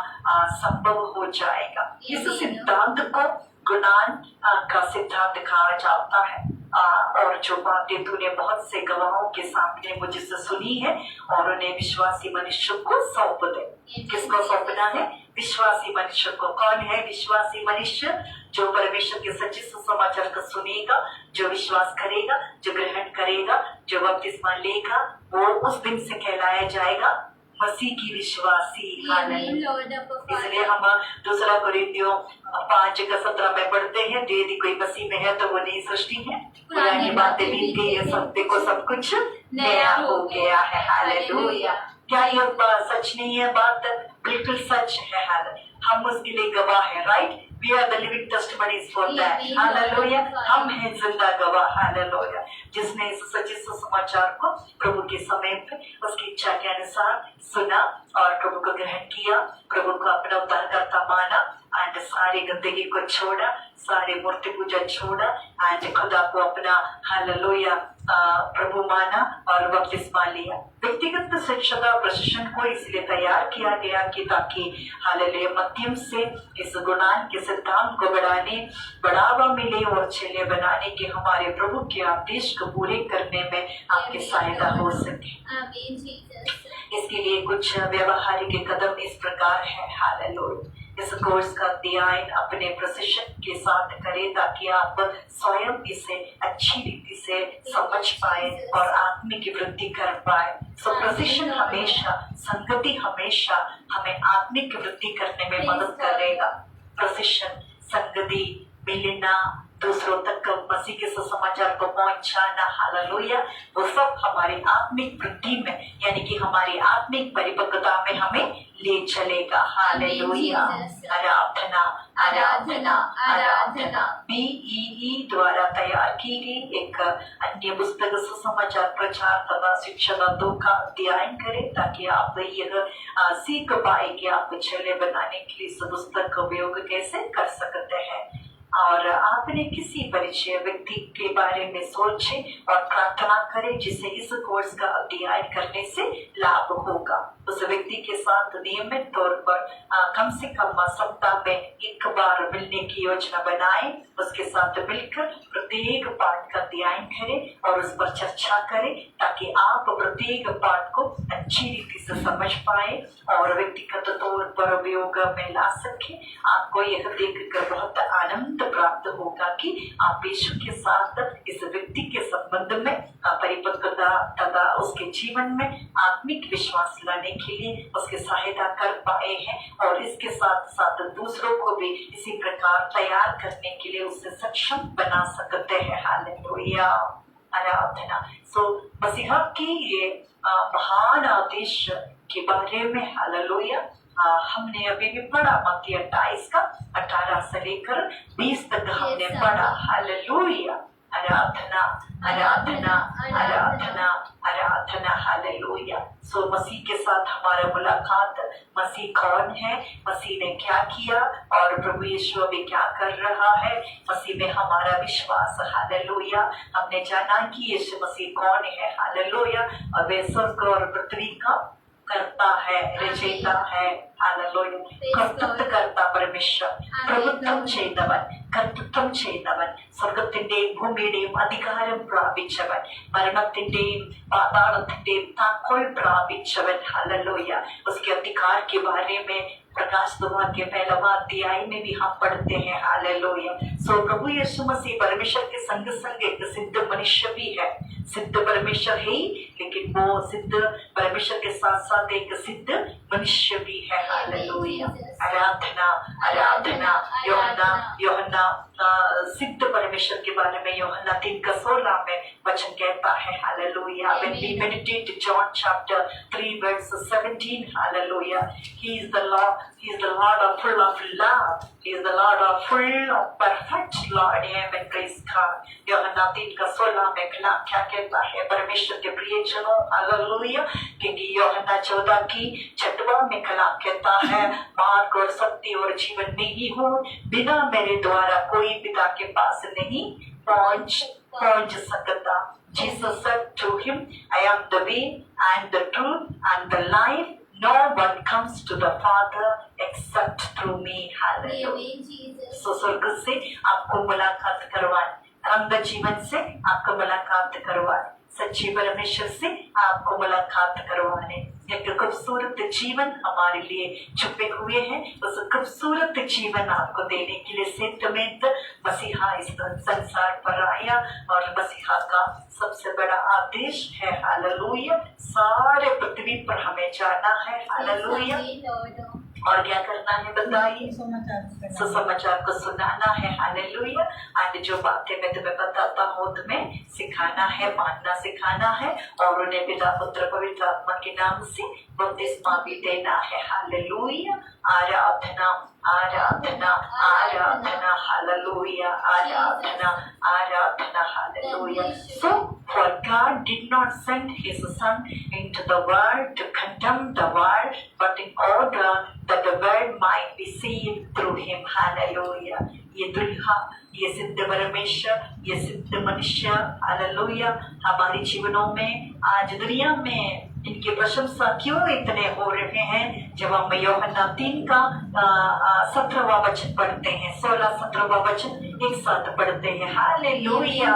संभव हो जाएगा। इस सिद्धांत को गुणान का सिद्धांत कहा जाता है। और जो बातें तूने बहुत से गवाहों के सामने मुझसे सुनी है और उन्हें विश्वासी मनुष्य को सौंप दे। किसको सौंपना है? विश्वासी मनुष्य को। कौन है विश्वासी मनुष्य? जो परमेश्वर के सच्चे सुसमाचार को सुनेगा, जो विश्वास करेगा, जो ग्रहण करेगा, जो बपतिस्मा लेगा, वो उस दिन से कहलाया जाएगा मसीह की विश्वासी। इसलिए हम 2 कोरिन्थियों 5:17 में पढ़ते हैं, यदि कोई मसीह में है तो वो नई सृष्टि है, पुरानी बातें बीत गई है, सब देखो सब कुछ नया हो गया है। हालेलुया। क्या ये सच नहीं है? बात बिल्कुल सच है। हम उसके लिए गवाह है। Right, we are the living testimonies for that. Hallelujah. हम हैं जिंदा गवाह। हालेलुया। जिसने इस सच्चे सुसमाचार को प्रभु के समय पे उसकी इच्छा के अनुसार सुना और प्रभु को ग्रहण किया, प्रभु को अपना उद्धारकर्ता माना एंड सारी गंदगी को छोड़ा, सारे मूर्ति पूजा छोड़ा एंड खुदा को अपना हालेलुया प्रभु माना और बपतिस्मा लिया। व्यक्तिगत शिक्षा और प्रशिक्षण को इसलिए तैयार किया गया कि ताकि हालेलुया माध्यम से इस गुणान के सिद्धांत को बढ़ावा मिले और चेले बनाने के हमारे प्रभु के आदेश को पूरे करने में आपकी सहायता हो सके। इसके लिए कुछ व्यवहारिक कदम इस प्रकार है। हालेलुया। इस कोर्स का अध्ययन अपने प्रशिक्षण के साथ करें ताकि आप स्वयं इसे अच्छी रीति से समझ पाए और आत्मिक वृद्धि कर पाए। सो प्रशिक्षण हमेशा, संगति हमेशा हमें आत्मिक वृद्धि करने में मदद करेगा। प्रशिक्षण, संगति, मिलना, दूसरों तक मसीह के सुसमाचार को पहुंचाना, हालेलुया, वो सब हमारी आत्मिक वृद्धि में यानी कि हमारी आत्मिक परिपक्वता में हमें ले चलेगा। हालेलुया। आराधना, आराधना, आराधना। BEE द्वारा तैयार की गई एक अन्य पुस्तक सुसमाचार प्रचार तथा शिक्षा तत्वों का अध्ययन करें ताकि आप यह सीख पाए कि आप चेले बनाने के लिए इस पुस्तक का उपयोग कैसे कर सकते हैं। और आपने किसी परिचय व्यक्ति के बारे में सोचे और प्रार्थना करें जिसे इस कोर्स का अध्ययन करने से लाभ होगा। उस व्यक्ति के साथ नियमित तौर पर कम से कम सप्ताह में एक बार मिलने की योजना बनाएं। उसके साथ मिलकर प्रत्येक पाठ का अध्ययन करें और उस पर चर्चा करें ताकि आप प्रत्येक पाठ को अच्छी रीति से समझ पाए और व्यक्तिगत तौर पर उपयोग में ला सके। आपको यह देखकर बहुत आनंद प्राप्त होगा कि आप यीशु के साथ इस व्यक्ति के संबंध में परिपक्वता तथा उसके जीवन में आत्मिक विश्वास लाने के लिए उसकी सहायता कर पाए हैं और इसके साथ साथ दूसरों को भी इसी प्रकार तैयार करने के लिए उससे सक्षम बना सकते हैं। हालेलुया। आराधना। सो मसीहा की ये महान आदेश के बारे में हालेलुया हमने अभी भी पढ़ा। मत्ती 28 का 18 से लेकर 20 तक हमने पढ़ा। हालेलुया। आराधना, आराधना, आराधना, आराधना। हालेलुया। सो मसीह के साथ हमारा मुलाकात, मसीह कौन है, मसीह ने क्या किया और प्रभु यीशु अभी क्या कर रहा है, मसीह में हमारा विश्वास। हालेलुया। हमने जाना कि यीशु मसीह कौन है। हालेलुया। और वे स्वर्ग और पृथ्वी का करता है, रचयिता है। हालेलुया। कर्तृत्व करता परमेश्वर, പ്രഭുത്വം ചെയ്തവൻ, കർത്തൃത്വം ചെയ്തവൻ, സ്വർഗത്തിന്റെയും ഭൂമിയുടെയും അധികാരം പ്രാപിച്ചവൻ, മരണത്തിന്റെയും പാതാളത്തിന്റെയും താക്കോൽ പ്രാപിച്ചവൻ। हालेलुया। उसके अधिकार के बारे में प्रकाश दुआ के 1वां अध्याय में भी हम पढ़ते हैं। हालेलुया। सो प्रभु यीशु मसीह परमेश्वर के संग संग एक सिद्ध मनुष्य भी है। सिद्ध परमेश्वर है लेकिन वो सिद्ध परमेश्वर के साथ साथ एक सिद्ध मनुष्य भी है। हालेलुया। आराधना, आराधना। यूहन्ना सिद्ध परमेश्वर के बारे में यूहन्ना 3:16 में वचन कहता है। Hallelujah. When we meditate John chapter 3 verse 17, hallelujah, he is the Lord of full of love, he is the Lord of full of perfect Lord। Amen, praise God। यूहन्ना 3:16 में क्या कहता है परमेश्वर के प्रियजनों। हालेलुया। क्योंकि यूहन्ना 14 की 6वां में कलाम कहता है, मार्ग और सत्य और जीवन में ही हूँ, बिना मेरे द्वारा कोई पिता के पास नहीं पहुंच सकता। Jesus said to him, I am the way and the truth and the life. No one comes to the Father except through me. Hallelujah. Amen, Jesus. So स्वर्ग से आपको मुलाकात करवाए, अनंत जीवन से आपको मुलाकात करवाए, सच्ची परमेश्वर से आपको मुलाकात करवाने, एक खूबसूरत जीवन हमारे लिए छुपे हुए हैं। उस खूबसूरत जीवन आपको देने के लिए समेत मसीहा इस संसार पर आया और मसीहा का सबसे बड़ा आदेश है हालेलुया, सारे पृथ्वी पर हमें जाना है हालेलुया। और क्या करना है बताइए? सुसमाचार को सुनाना है हालेलुया। एंड जो बातें मैं तुम्हें बताता हूँ तुम्हें सिखाना है, मानना सिखाना है और उन्हें पिता पुत्र पवित्र आत्मा के नाम से बपतिस्मा भी देना है हालेलुया। आराधना आराधना आराधना हालेलुया, आराधना आराधना hallelujah. So for God did not send his son into the world to condemn the world, but in order that the world might be saved through him. Hallelujah. ये दुल्हा, ये सिद्ध परमेश्वर, ये सिद्ध मनुष्य हालेलुया हमारे जीवनों में आज दुनिया में इनकी प्रशंसा क्यों इतने हो रहे हैं? जब हम यूहन्ना 3 का 17वां वचन पढ़ते हैं, 16-17वां वचन एक साथ पढ़ते हैं हालेलुया।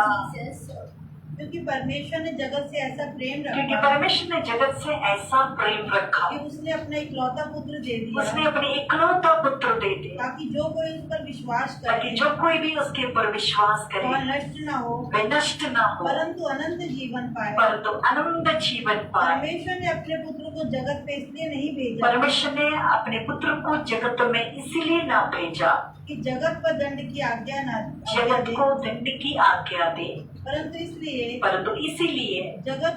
क्योंकि परमेश्वर ने जगत से ऐसा प्रेम रखा, क्योंकि परमेश्वर ने जगत से ऐसा प्रेम रखा कि उसने अपना इकलौता पुत्र दे दिया, उसने अपने इकलौता पुत्र दे दिया ताकि जो कोई उस पर विश्वास करे, ताकि जो कोई भी उसके ऊपर विश्वास करे वह नष्ट न हो, वे नष्ट न हो, परंतु अनंत जीवन पाए। परंतु अनंत जीवन पाए। परमेश्वर ने अपने पुत्र को जगत में इसलिए नहीं भेजा, परमेश्वर ने अपने पुत्र को जगत में इसीलिए ना भेजा कि जगत पर दंड की आज्ञा न जगत दे, को दंड की आज्ञा दे, परंतु इसीलिए जगत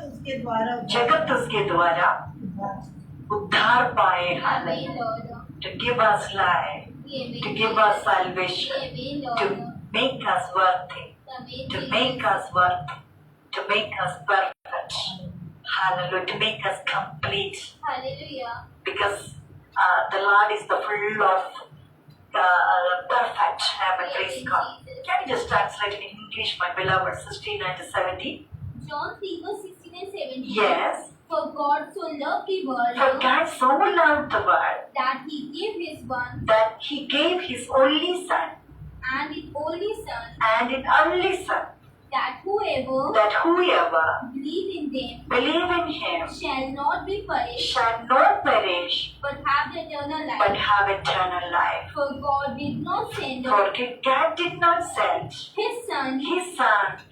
उसके द्वारा उद्धार पाए hallelujah. To give us life, to give us salvation, to make us worthy, to make us worthy, to make us perfect. Hallelujah, to make us complete. Hallelujah. Because the Lord is the full of perfect. Praise God. Can you just translate in English, my beloved 16 and 17? John 3 verse 16 and 17. Yes. For God so loved the world For God so loved the world that he gave his one that he gave his only son and his only son, that whoever believe in him shall not be perished, shall not perish but have eternal life. but have eternal life. For God did not send For God did not send his son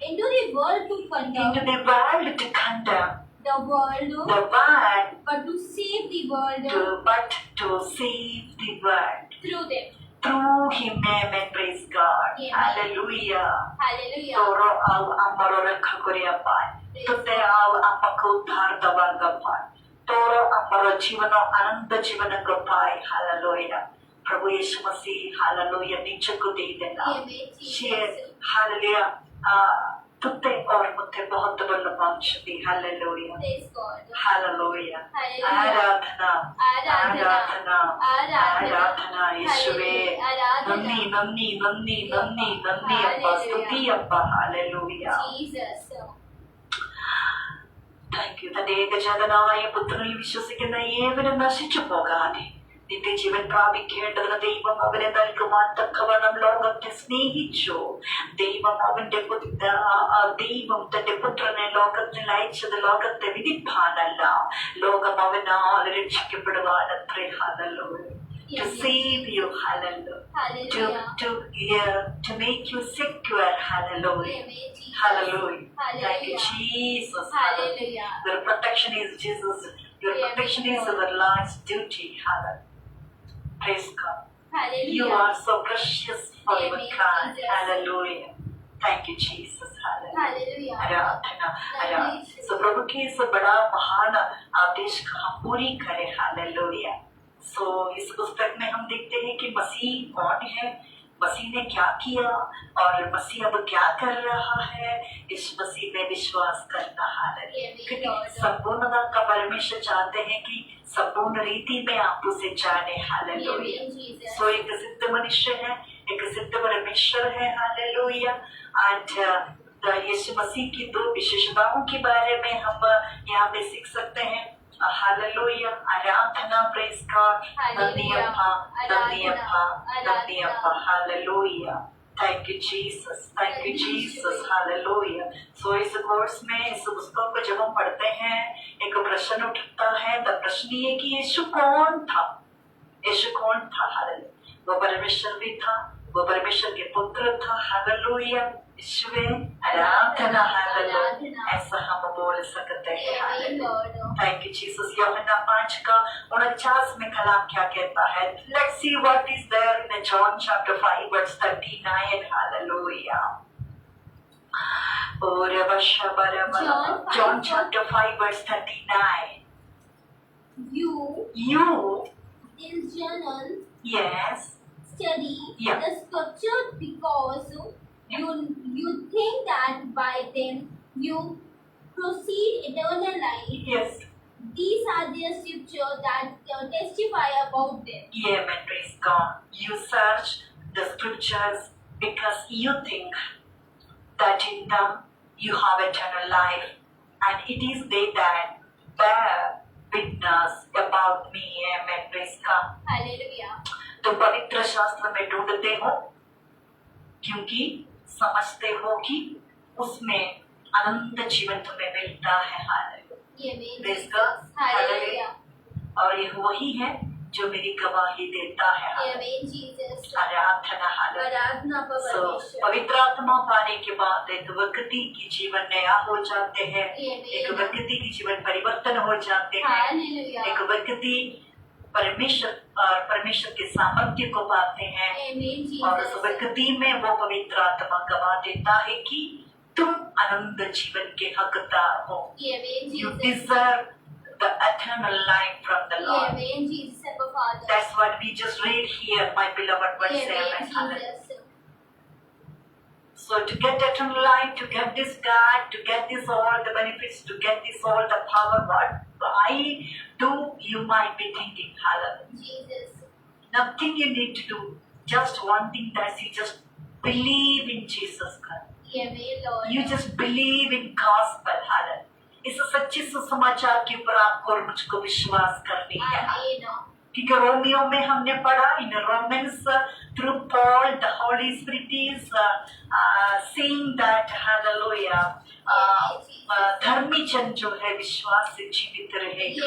into the world to condemn the world to condemn the world, the world, but to save the world but to save the world through them. through him. Amen. Praise God. Amen. Hallelujah. Hallelujah. Toro au amaro rakha kuriya pai. Tutte au apako uddhar dawaga pai. Toro amaro जीवनो अनंत जीवन को पाए hallelujah. प्रभु यीशु मसीह hallelujah नीचे को दे देना। Share hallelujah तुत्ते और मुत्ते बहुत बड़ा वंशती हालेलुया हालेलुया। आराधना आराधना आराधना यीशुवे नन्नी नन्नी नन्नी नन्नी नन्नी अप्पा स्तुति अप्पा हालेलुया। Thank you. തന്റെ ഏകജാതനായ പുത്രനിൽ വിശ്വസിക്കുന്ന ഏവനും നശിച്ചു പോകാതെ നിത്യജീവൻ പ്രാപിക്കേണ്ടതിന് ദൈവം അവനെ നൽകുവാൻ തക്കവണ്ണം ലോകത്തെ സ്നേഹിച്ചു. ദൈവം തന്റെ പുത്രനെ ലോകത്തിൽ അയച്ചത് ലോകത്തെ വിധിപ്പാനല്ല, ലോകം അവനാൽ രക്ഷിക്കപ്പെടുവാനത്രേ. Hallelujah. To save you, hallelujah. To make you secure, hallelujah. Hallelujah. Thank you, Jesus. Hallelujah. Your protection is Jesus. Your protection is our Lord's duty. Hallelujah. Praise God. Hallelujah. You are so precious for your kind. Hallelujah. Thank you, Jesus. Hallelujah. Aradhana Aradhana. So प्रभु की इस बड़ा महान आदेश को हम पूरी करें। Hallelujah. So इस पुस्तक में हम देखते हैं कि मसीह कौन है, मसीह ने क्या किया और मसीह अब क्या कर रहा है। इस मसीह में विश्वास करना हालेलुया। क्योंकि संपूर्णता का परमेश्वर चाहते हैं कि संपूर्ण रीति में आप उसे जाने। हालेलुया। सो एक सिद्ध मनुष्य है, एक सिद्ध परमेश्वर है। हालेलुया। And यीशु मसीह की 2 विशेषताओं के बारे में हम यहाँ पे सीख सकते हैं। हालेलुया, आराधना, प्रेज गॉड, नंदियप्पा, नंदियप्पा, नंदियप्पा, hallelujah. Thank you Jesus, thank you Jesus, hallelujah. So इस कोर्स में इस पुस्तक को जब हम पढ़ते हैं एक प्रश्न उठता है। तो प्रश्न ये कि यीशु कौन था? यीशु कौन था? हालेलुया। वो परमेश्वर भी था, वो परमेश्वर के पुत्र था। हालेलुया, ईश्वर आराधना, हालेलुया, ऐसा हम बोल सकते हैं। Thank you Jesus. यूहन्ना 5:49 में कलाम क्या कहता है? Let's see what is there in John chapter 5:39। Hallelujah. और John chapter 5:39। You in journal yes study Yeah. the scripture because you think that by them you proceed eternal life. yes These are the scriptures that testify about them. yeah man, praise God. You search the scriptures because you think that in them you have eternal life, and it is they that bear witness about me. Amen, praise God. Hallelujah. तो पवित्र शास्त्र में ढूंढते हो क्योंकि समझते हो कि उसमें अनंत जीवन तुम्हें मिलता है। Hallelujah, praise God, hallelujah. और ये वही है जो मेरी गवाही देता है। आराधना, हालेलुया। पवित्र आत्मा पाने के बाद एक व्यक्ति की जीवन नया हो जाते हैं, एक व्यक्ति की जीवन परिवर्तन हो जाते हैं, एक व्यक्ति परमेश्वर के सामर्थ्य को पाते हैं, और उस व्यक्ति में वो पवित्र आत्मा गवा देता है कि तुम अनंत जीवन के हकदार हो। You deserve the eternal life from the Lord. That's what we just read here, my beloved ones. Amen. So to get eternal life, to get this God, to get this all the benefits, to get this all the power, why do you might be thinking? Hallelujah. Nothing you need to do. Just one thing, that you just believe in Jesus Christ. You just believe in gospel. Hallelujah. इस सच्चे सुसमाचार के ऊपर आपको और मुझको विश्वास करनी है। क्योंकि रोमियो में हमने पढ़ा, in Romans through Paul the Holy Spirit is saying that hallelujah, धर्मी जन जो है विश्वास से जीवित रहेगा।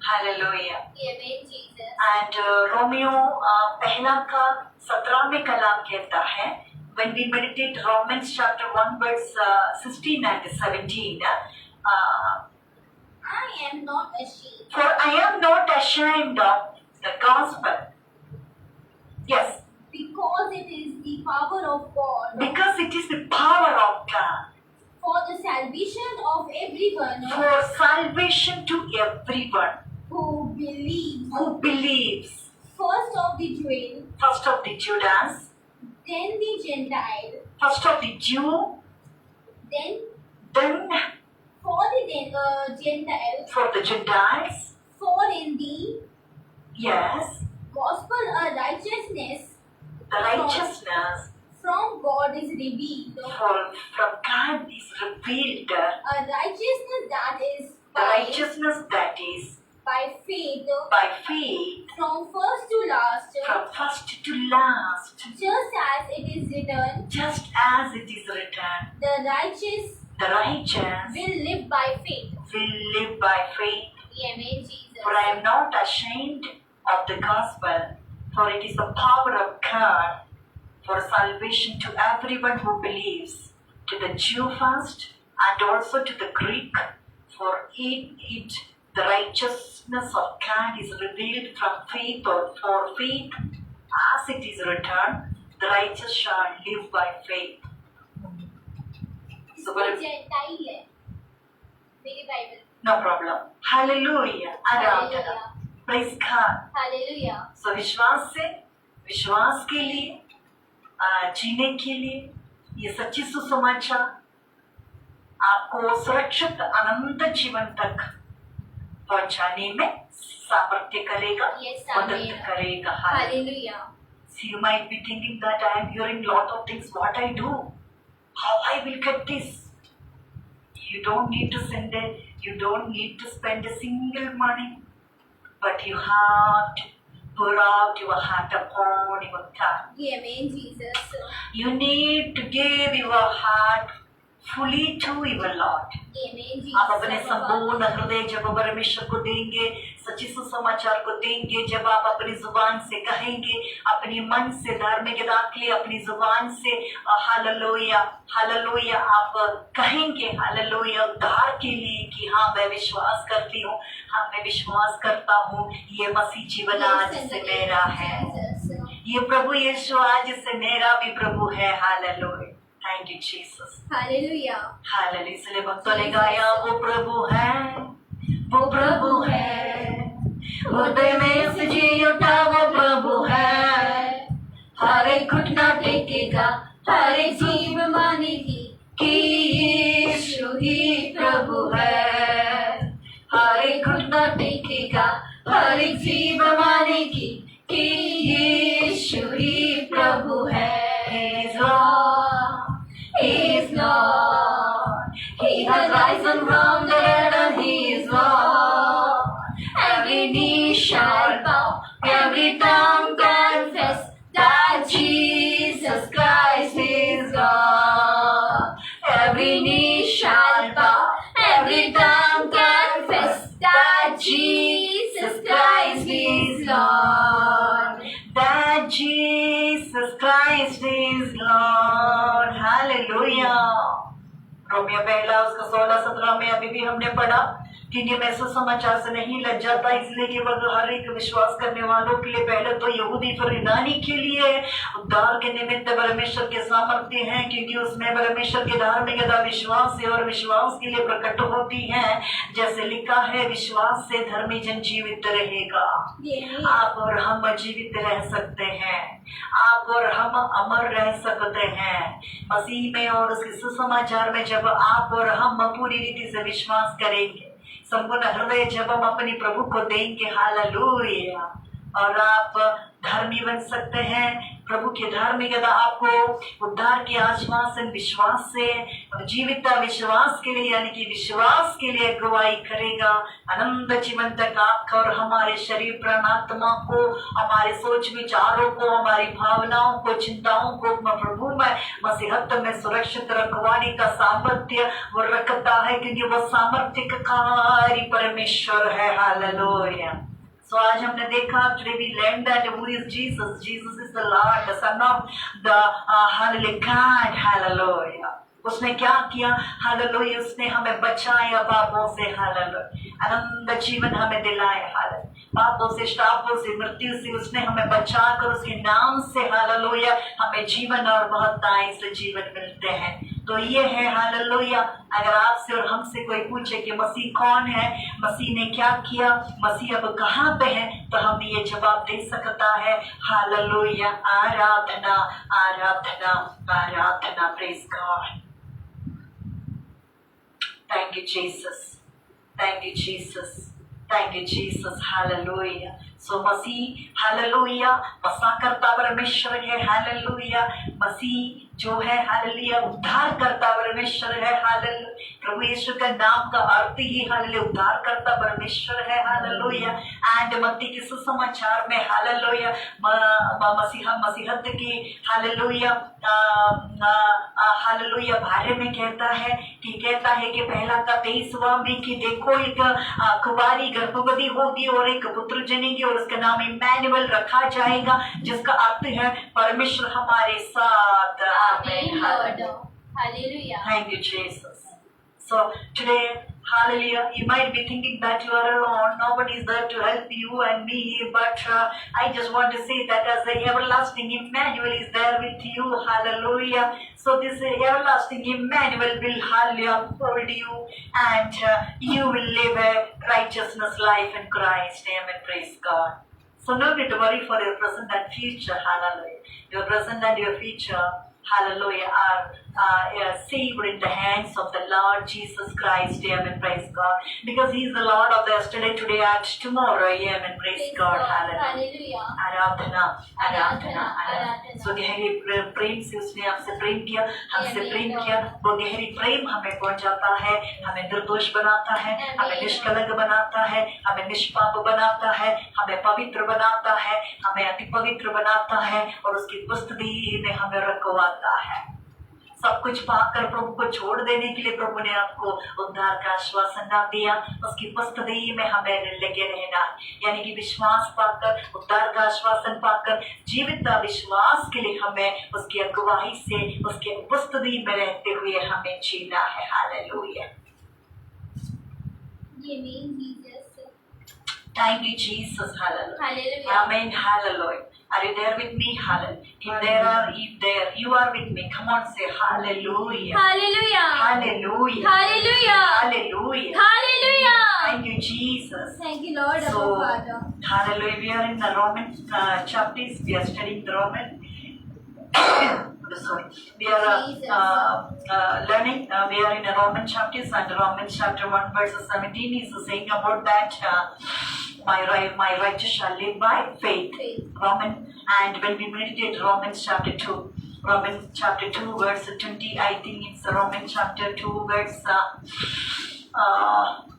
हालेलुया। एंड रोमियो पहला का 17 में कलाम कहता है, when we meditate Romans chapter 1 verse 16 and 17, I am not ashamed. For I am not ashamed of the gospel. Yes. Because it is the power of God. Because it is the power of God. For the salvation of everyone. For salvation to everyone. Who believes. Who believes. First of the Jew. First of the Judas. Then the Gentile. First of the Jew. Then. For the Gentiles. For the Gentiles. For in the. Yes. Gospel of righteousness. The righteousness. From God is revealed. From God is revealed. A righteousness that is. The righteousness that is. By faith. By faith. From first to last. From first to last. Just as it is written. Just as it is written. The righteous. The righteous. Will live by faith. Will live by faith. Amen, Jesus. For I am not ashamed of the gospel, for it is the power of God for salvation to everyone who believes, to the Jew first and also to the Greek. For it the righteousness of God is revealed from faith, or for faith, as it is written, the righteous shall live by faith. So, Gentile है मेरी Bible. No problem. Hallelujah. आराधना। Praise God. Hallelujah. So विश्वास के लिए, जीने के लिए ये सच्ची सुसमाचार आपको सुरक्षित अनंत जीवन तक पहुंचाने में सामर्थ्य करेगा, मदद करेगा। Hallelujah. So you might be thinking that I am hearing lot of things. What I do? How I will get this? You don't need to send it. You don't need to spend a single money. But you have to pour out your heart upon your tongue. Amen, Jesus. You need to give your heart fully to your Lord. Amen, Jesus. आप अपने संपूर्ण हृदय जब परमेश्वर को देंगे, सच्ची सुसमाचार को देंगे, जब आप अपनी जुबान से कहेंगे, अपनी मन से धार्मिकता के लिए अपनी जुबान से हालेलुया हालेलुया आप कहेंगे, हालेलुया उद्धार के लिए कि हाँ मैं विश्वास करती हूँ, हाँ मैं विश्वास करता हूँ, ये मसीह जीवन आज से मेरा है, ये प्रभु यीशु आज से मेरा भी प्रभु है। Hallelujah, thank you Jesus, hallelujah hallelujah. इसलिए भक्तों ने गाया, वो प्रभु है, वो प्रभु है, हृदय में सजी उठा वो प्रभु है, हर एक घुटना टेकेगा, हर एक जीव मानेगी कि यीशु ही प्रभु है, हर एक घुटना टेकेगा, हर एक जीव मानेगी कि यीशु ही प्रभु है। He is Lord, He is Lord, He has risen from the dead and He is Lord. Every knee shall bow, every tongue confess that Jesus Christ is Lord. Every knee shall bow, every tongue confess that Jesus Christ is Lord. That Jesus Christ is Lord. Hallelujah. Romeo पहला उसका 16-17 में अभी भी हमने पढ़ा, क्योंकि मैं सुसमाचार से नहीं लज जाता, इसलिए कि वह हर एक विश्वास करने वालों के लिए, पहले तो यहूदी फिर यूनानी के लिए उद्धार के निमित्त परमेश्वर के सामर्थ्य हैं, क्योंकि उसमें परमेश्वर की धार्मिकता विश्वास से और विश्वास के लिए प्रकट होती है। जैसे लिखा है, विश्वास से धर्मी जन जीवित रहेगा। आप और हम जीवित रह सकते हैं, आप और हम अमर रह सकते हैं मसीह में, और उसके सुसमाचार में जब आप और हम पूरी रीति से विश्वास करेंगे, संपूर्ण हृदय जब हम अपने प्रभु को देंगे, हालेलुया, और आप धर्मी बन सकते हैं। प्रभु की धार्मिकता आपको उद्धार के आश्वासन विश्वास से, जीवित विश्वास के लिए, यानी कि विश्वास के लिए अगुवाई करेगा। अनंत जीवन तक आपका और हमारे शरीर प्राण आत्मा को, हमारे सोच विचारों को, हमारी भावनाओं को, चिंताओं को प्रभु में मसीहत में सुरक्षित रखवाने का सामर्थ्य वो रखता है, क्योंकि वो सामर्थ्यकारी परमेश्वर है। हालेलुया। So आज हमने देखा, today we learned that who is Jesus? Jesus is the Lord, the Son of the Hallelujah God. Hallelujah. उसने क्या किया? हालेलुया, उसने हमें बचाया पापों से। हालेलुया, अनंत जीवन हमें दिलाया। हालेलुया, पापों से, श्रापों से, मृत्यु से उसने हमें बचाकर उसके नाम से, हालेलुया, हमें जीवन और बहुतायत से जीवन मिलते हैं। तो ये है हालेलुया। अगर आपसे और हमसे कोई पूछे कि मसीह कौन है, मसीह ने क्या किया, मसीह अब कहाँ पे है, तो हम ये जवाब दे सकता है, हालेलुया, आराधना आराधना आराधना। Praise God. Thank you, Jesus. Thank you, Jesus. Thank you, Jesus. Hallelujah. So Masih hallelujah बसा करता परमेश्वर है। हालेलुया, मसीह जो है हालेलुया उद्धार करता परमेश्वर है। हालेलुया, प्रभु यीशु का नाम का अर्थ ही हालेलुया उद्धार करता परमेश्वर है। हालेलुया, एंड मत्ती के सुसमाचार में हालेलुया मसीहत की हालेलुया हालेलुया बारे में कहता है कि पहला का 23वां में कि देखो एक कुंवारी गर्भवती होगी और एक पुत्र जनेगी और उसका नाम इम्मैनुएल रखा जाएगा, जिसका अर्थ है परमेश्वर हमारे साथ। आमीन। Hallelujah. Thank you, Jesus. So today, hallelujah, you might be thinking that you are alone, nobody is there to help you and me, but I just want to say that as the everlasting Emmanuel is there with you, hallelujah. So this everlasting Emmanuel will hallelujah uphold you, and you will live a righteousness life in Christ. Amen. Praise God. So no need to worry for your present and future, hallelujah. Your present and your future, hallelujah, are saved in the hands of the Lord Jesus Christ. Amen. Praise God. Because He is the Lord of the yesterday, today, and tomorrow. Amen. Praise God. Hallelujah. आराधना आराधना आराधना. So गहरे प्रेम से उसने आपसे प्रेम किया, हमसे प्रेम किया. वो गहरी प्रेम हमें पहुंचाता है, हमें निर्दोष बनाता है, हमें निष्कलंक बनाता है, हमें निष्पाप बनाता है, हमें पवित्र बनाता है, हमें अति पवित्र बनाता है और उसकी उपस्थिति में हमें रखवाता है. सब कुछ पाकर प्रभु को छोड़ देने के लिए प्रभु ने आपको उद्धार का आश्वासन ना दिया. उसकी उपस्थिति में हमें लगे रहना, यानी कि विश्वास पाकर, उद्धार का आश्वासन पाकर जीवित विश्वास के लिए हमें उसकी अगुवाई से, उसके उपस्थिति में रहते हुए हमें जीना है. Hallelujah. Thank you, Jesus. Hallelujah. Amen. Hallelujah. Are you there with me? Hallelujah. If you are with me. Come on, say hallelujah. Hallelujah. Hallelujah. Hallelujah. Hallelujah. Hallelujah. Thank you, Jesus. Thank you, Lord. So, our Father. hallelujah. We are in the Roman chapters. We are studying the Roman. Sorry. We are learning. We are in the Roman chapters, and Romans chapter 1 verse 17 is saying about that my righteous shall live by faith. And when we meditate Romans chapter 2, Romans chapter 2 verse 20, I think it's Romans chapter 2 verse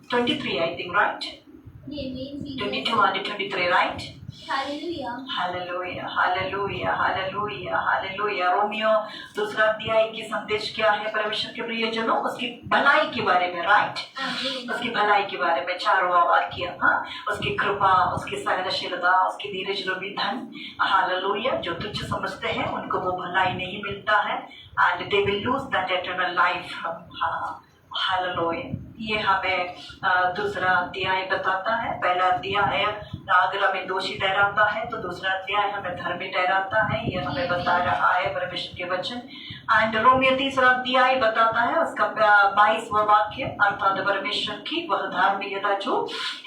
23, I think, right? 22 and 23, right? Hallelujah. Hallelujah. Hallelujah. Hallelujah. Hallelujah. Romeo दूसरा अध्याय की संदेश क्या है परमेश्वर के प्रियजनों? उसकी भलाई के बारे में, राइट? उसकी भलाई के बारे में चारों वाक्य, हाँ, उसकी कृपा, उसकी सहनशीलता, उसकी धीरज रूपी धन. हालेलुया. जो तुच्छ समझते हैं उनको वो भलाई नहीं मिलता है, and they will lose that eternal life. Hallelujah. ये हमें दूसरा अध्याय बताता है. पहला अध्याय अगर हमें दोषी ठहराता है तो दूसरा अध्याय हमें धर्मी ठहराता है. ये हमें बता रहा है परमेश्वर के वचन. एंड रोमियो तीसरा अध्याय बताता है उसका 22वां वाक्य, अर्थात परमेश्वर की वह धार्मिकता जो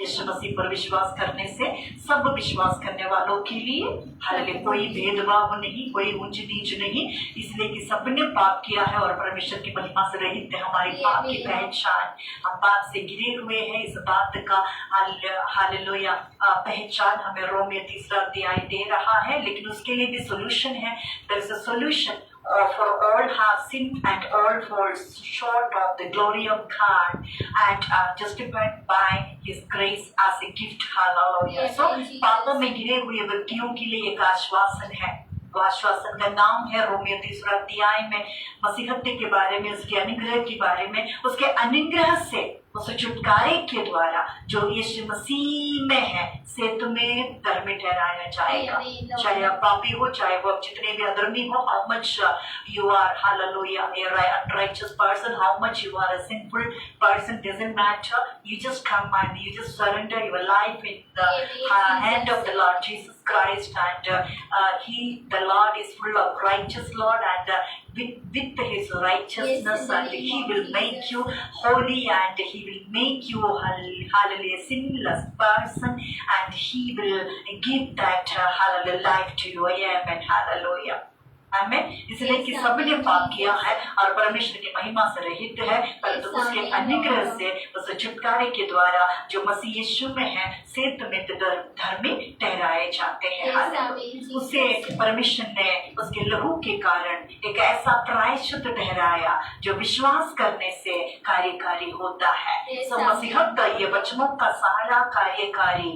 यीशु मसीह पर विश्वास करने से सब विश्वास करने वालों के लिए, हालांकि कोई भेदभाव नहीं, कोई ऊंच नीच नहीं, इसलिए कि सबने पाप किया है और परमेश्वर की महिमा से रहित है. हमारी पाप की पहचान, हम पाप से घिरे हुए हैं, इस बात का हालेलुया पहचान हमें रोमियो तीसरा अध्याय दे रहा है. लेकिन उसके लिए भी सोल्यूशन है. There is a solution. For all have sinned and all fall short of the glory of God and are justified by His grace as a gift. Hallelujah. So पापों में गिरे हुए व्यक्तियों के लिए एक आश्वासन है. वो आश्वासन का नाम है रोमियो तीसरा अध्याय में मसीहत्य के बारे में, उसके अनुग्रह के बारे में, उसके अनुग्रह से उस छुटकारे के द्वारा जो यीशु मसीह में है से तुम्हें धर्मी ठहराया जाएगा. चाहे आप पापी हो, चाहे वो जितने भी अधर्मी हो, how much you are, hallelujah, a righteous person, how much you are a sinful person, doesn't matter. You just come and you just surrender your life in the hand of the Lord Jesus Christ, and the Lord is full of righteous Lord, and with His righteousness, and He will make you holy, and He will make you hallelujah sinless person, and He will give that hallelujah life to you. Amen. Hallelujah. Amen. इसलिए कि सबने पाप किया है और परमेश्वर की महिमा से रहित है, परंतु उसके अनुग्रह से, उस छुटकारे के द्वारा जो मसीह यीशु में है, से तुम्हें धर्मी ठहराए जाते हैं. हालेलुया. उसे परमेश्वर ने उसके लहू के कारण एक ऐसा प्रायश्चित ठहराया जो विश्वास करने से कार्यकारी होता है. सो मसीहत ये वचनों का सारा कार्यकारी.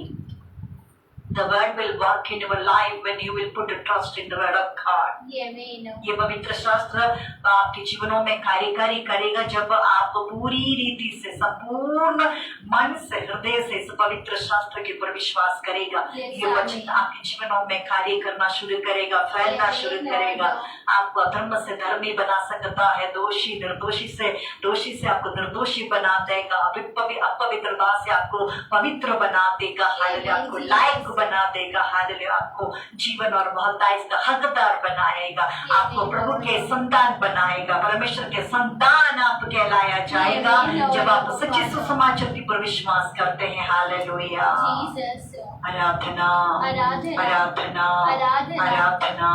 The word will work in your life when you will put a trust in the word of God. ये पवित्र शास्त्र आपके जीवनों में कार्यकारी करेगा जब आप पूरी रीति से, संपूर्ण मन से, हृदय से इस पवित्र शास्त्र के ऊपर विश्वास करेगा. ये वचन आपके जीवनों में कार्य करना शुरू करेगा, फैलना शुरू करेगा. आपको अधर्म से धर्मी बना सकता है, दोषी से आपको निर्दोषी बना देगा, अपवित्रता से आपको पवित्र बना देगा. हालेलुया. आपको लायक बना देगा. हालेलुया. आपको जीवन और बहुतायत का हकदार बनाएगा. आपको प्रभु के संतान बनाएगा. परमेश्वर के संतान आप कहलाया जाएगा जब आप सच्चे सुसमाचार पर विश्वास करते हैं. हालेलुया. आराधना आराधना आराधना आराधना.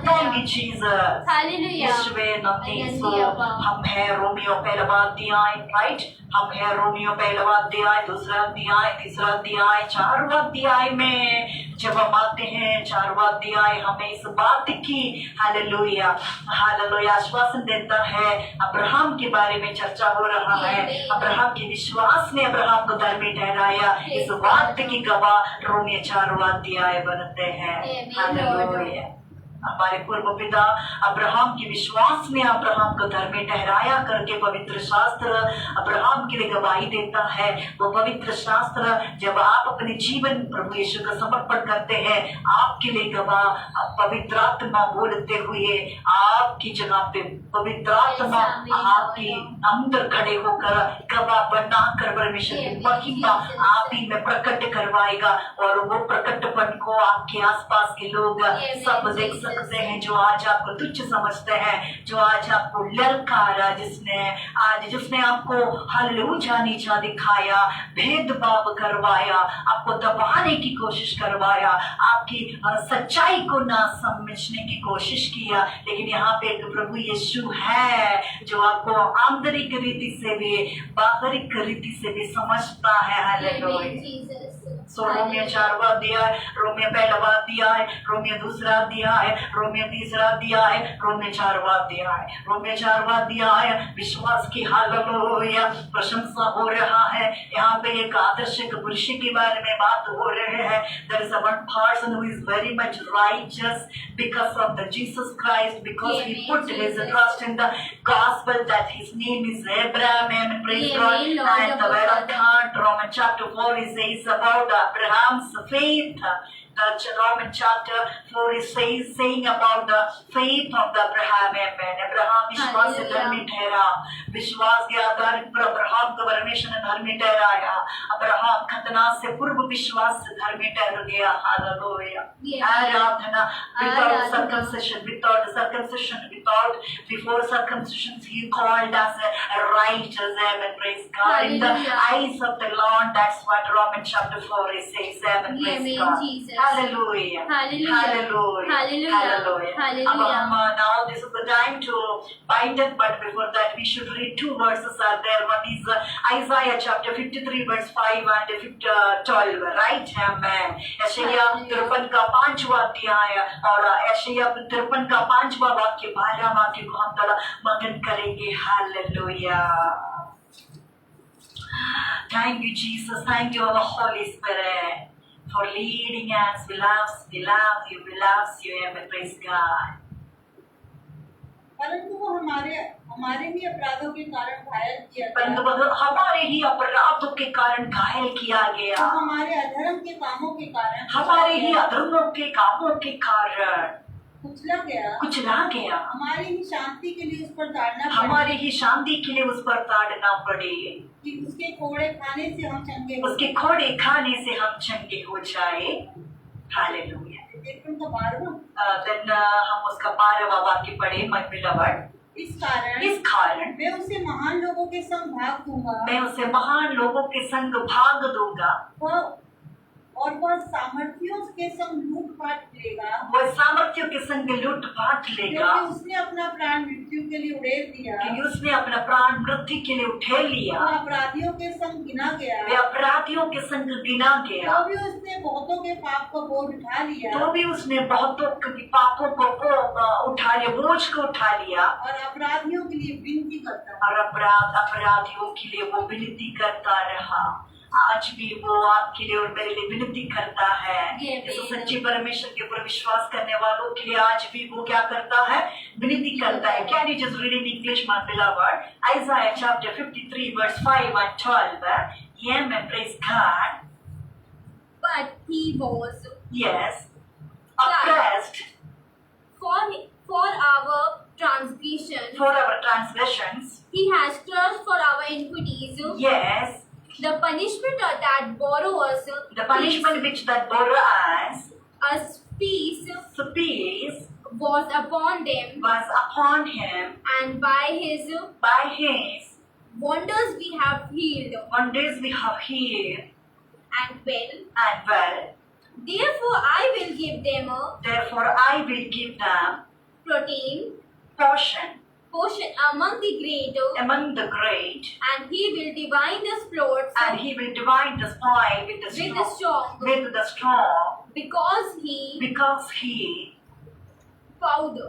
Don't be you Jesus. Hallelujah. यीशुवे नंदी नंदी सो अब्बा। हम है रोमियो पहला अध्याय, राइट? हम है रोमियो पहला अध्याय, दूसरा अध्याय, तीसरा अध्याय, चारवा अध्याय में जब हम आते हैं, चारवा अध्याय हमें इस बात की हालेलुया हालेलुया आश्वासन देता है। अब्राहम के बारे में चर्चा हो रहा है। अब्राहम के विश्वास ने अब्राहम को धर्मी ठहराया। इस बात की गवाह रोमियो चारवा अध्याय बनते हैं। हालेलुया। हमारे पूर्व पिता अब्राहम के विश्वास ने अब्राहम को धर्मी ठहराया करके पवित्र शास्त्र अब्राहम के लिए गवाही देता है। वो पवित्र शास्त्र जब आप अपने जीवन प्रभु यीशु का समर्पण करते हैं, आपके लिए गवाह पवित्र आत्मा बोलते हुए आपकी जगह पे पवित्र आत्मा आपके अंदर खड़े होकर गवाह बनाकर परमेश्वर की महिमा आप ही में प्रकट करवाएगा। और वो प्रकटपन को आपके आसपास के लोग सब देख सकते हैं। जो आज आपको तुच्छ समझते हैं, जो आज आपको ललकारा, जिसने आपको हल ऊंचा नीचा दिखाया, भेदभाव करवाया, आपको दबाने की कोशिश करवाया, आपकी सच्चाई को ना समझने की कोशिश किया, लेकिन यहाँ पे एक प्रभु यीशु है जो आपको आंतरिक रीति से भी बाहरिक रीति से भी समझता है। हालेलुया। सो रोमियो चारवा अध्याय, रोमियो पहला अध्याय, रोमियो दूसरा अध्याय, रोमियो तीसरा अध्याय, रोमियो चारवा अध्याय, रोमियो चारवा अध्याय विश्वास की हालेलुया प्रशंसा हो रहा है। यहाँ पे एक आदर्शिक पुरुष के बारे में बात हो रहे हैं। There is a one person who is very much righteous because of the Jesus Christ, because he put his trust in the gospel that his name is Abraham. Amen. Praise God. And the word of God, Romans chapter 4, it says about Abraham's faith. Romans chapter 4 is saying about the faith of the Abraham. Amen. Abraham विश्वास से धर्मी ठहरा। विश्वास के आधार पर Abraham को परमेश्वर ने धर्मी ठहराया। अब्राहम खतना से पूर्व विश्वास से धर्मी ठहर गया। Hallelujah. Aradhana without circumcision, without before circumcision, he called us righteous. Amen. Praise God. In the eyes of the Lord, that's what Romans chapter 4 is says. Amen. Praise God. Hallelujah. Hallelujah. Hallelujah. Now this is the time to bind it, but before that we should read two verses are there. One is Isaiah chapter 53 verse 5 and 12, right? Amen. यशायाह 53 का 5वां अध्याय और यशायाह 53 का 5वां वाक्य 12 वाक्य को हम थोड़ा मगन करेंगे। Hallelujah. Thank you, Jesus. Thank you, our Holy Spirit, for leading us. We love you. Amen. Praise God. परंतु वो हमारे ही अपराधों के कारण घायल किया गया। परंतु हमारे ही अपराधों के कारण घायल किया गया। तो हमारे अधर्म के कामों के कारण, हमारे ही अधर्मों के कामों के कारण कुचला गया। हमारी ही शांति के लिए उस पर ताड़ना पड़ी। हमारी ही शांति के लिए उस पर ताड़ना पड़ी कि उसके खोड़े खाने से हम चंगे हो जाए। हालेलुया। Then हम उसका 12वां वाक्य पढ़े। My beloved, इस कारण मैं उसे महान लोगों के संग भाग दूंगा। और वह सामर्थियों के संग लूट-पाट लेगा। क्योंकि उसने अपना प्राण मृत्यु के लिए उड़ेल दिया। वह अपराधियों के संग गिना गया। तो भी उसने बहुतों के पाप को बोझ उठा लिया। और अपराधियों के लिए विनती करता रहा। आज भी वो आपके लिए और मेरे लिए विनती करता है। इस सच्चे परमेश्वर के ऊपर विश्वास करने वालों के लिए आज भी वो क्या करता है? विनती करता है। Can you just read in English, my beloved? Isaiah chapter 53 verse 5 and 12. Amen. Praise God. But he was oppressed for our transgressions. He has crushed for our iniquities. Yes. The punishment that bore us, which that bore us peace was upon him, and by his wonders we have healed. And well, therefore I will give them portion portion among the great, among the great, and he will divide the spoils and he will divide the spoil with the with the strong, strong, because he poured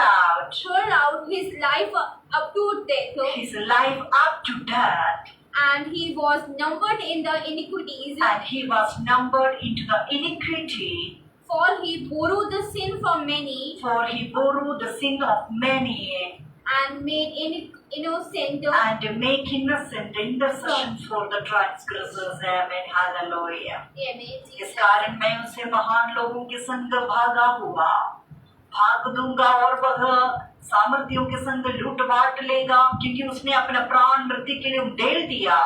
out his life up to death, his life up to death, and he was numbered in the iniquities, and he was numbered into the iniquity, for he bore the sin from many, for he bore the sin of many, and made innocent and make innocent intercession for the transgressors. Amen. Hallelujah. इस कारण मैं उनसे महान लोगों के संग भागा हुआ भाग दूंगा, और वह सामर्थियों के संग लूट बांट लेगा, क्योंकि उसने अपना प्राण मृत्यु के लिए उंडेल दिया।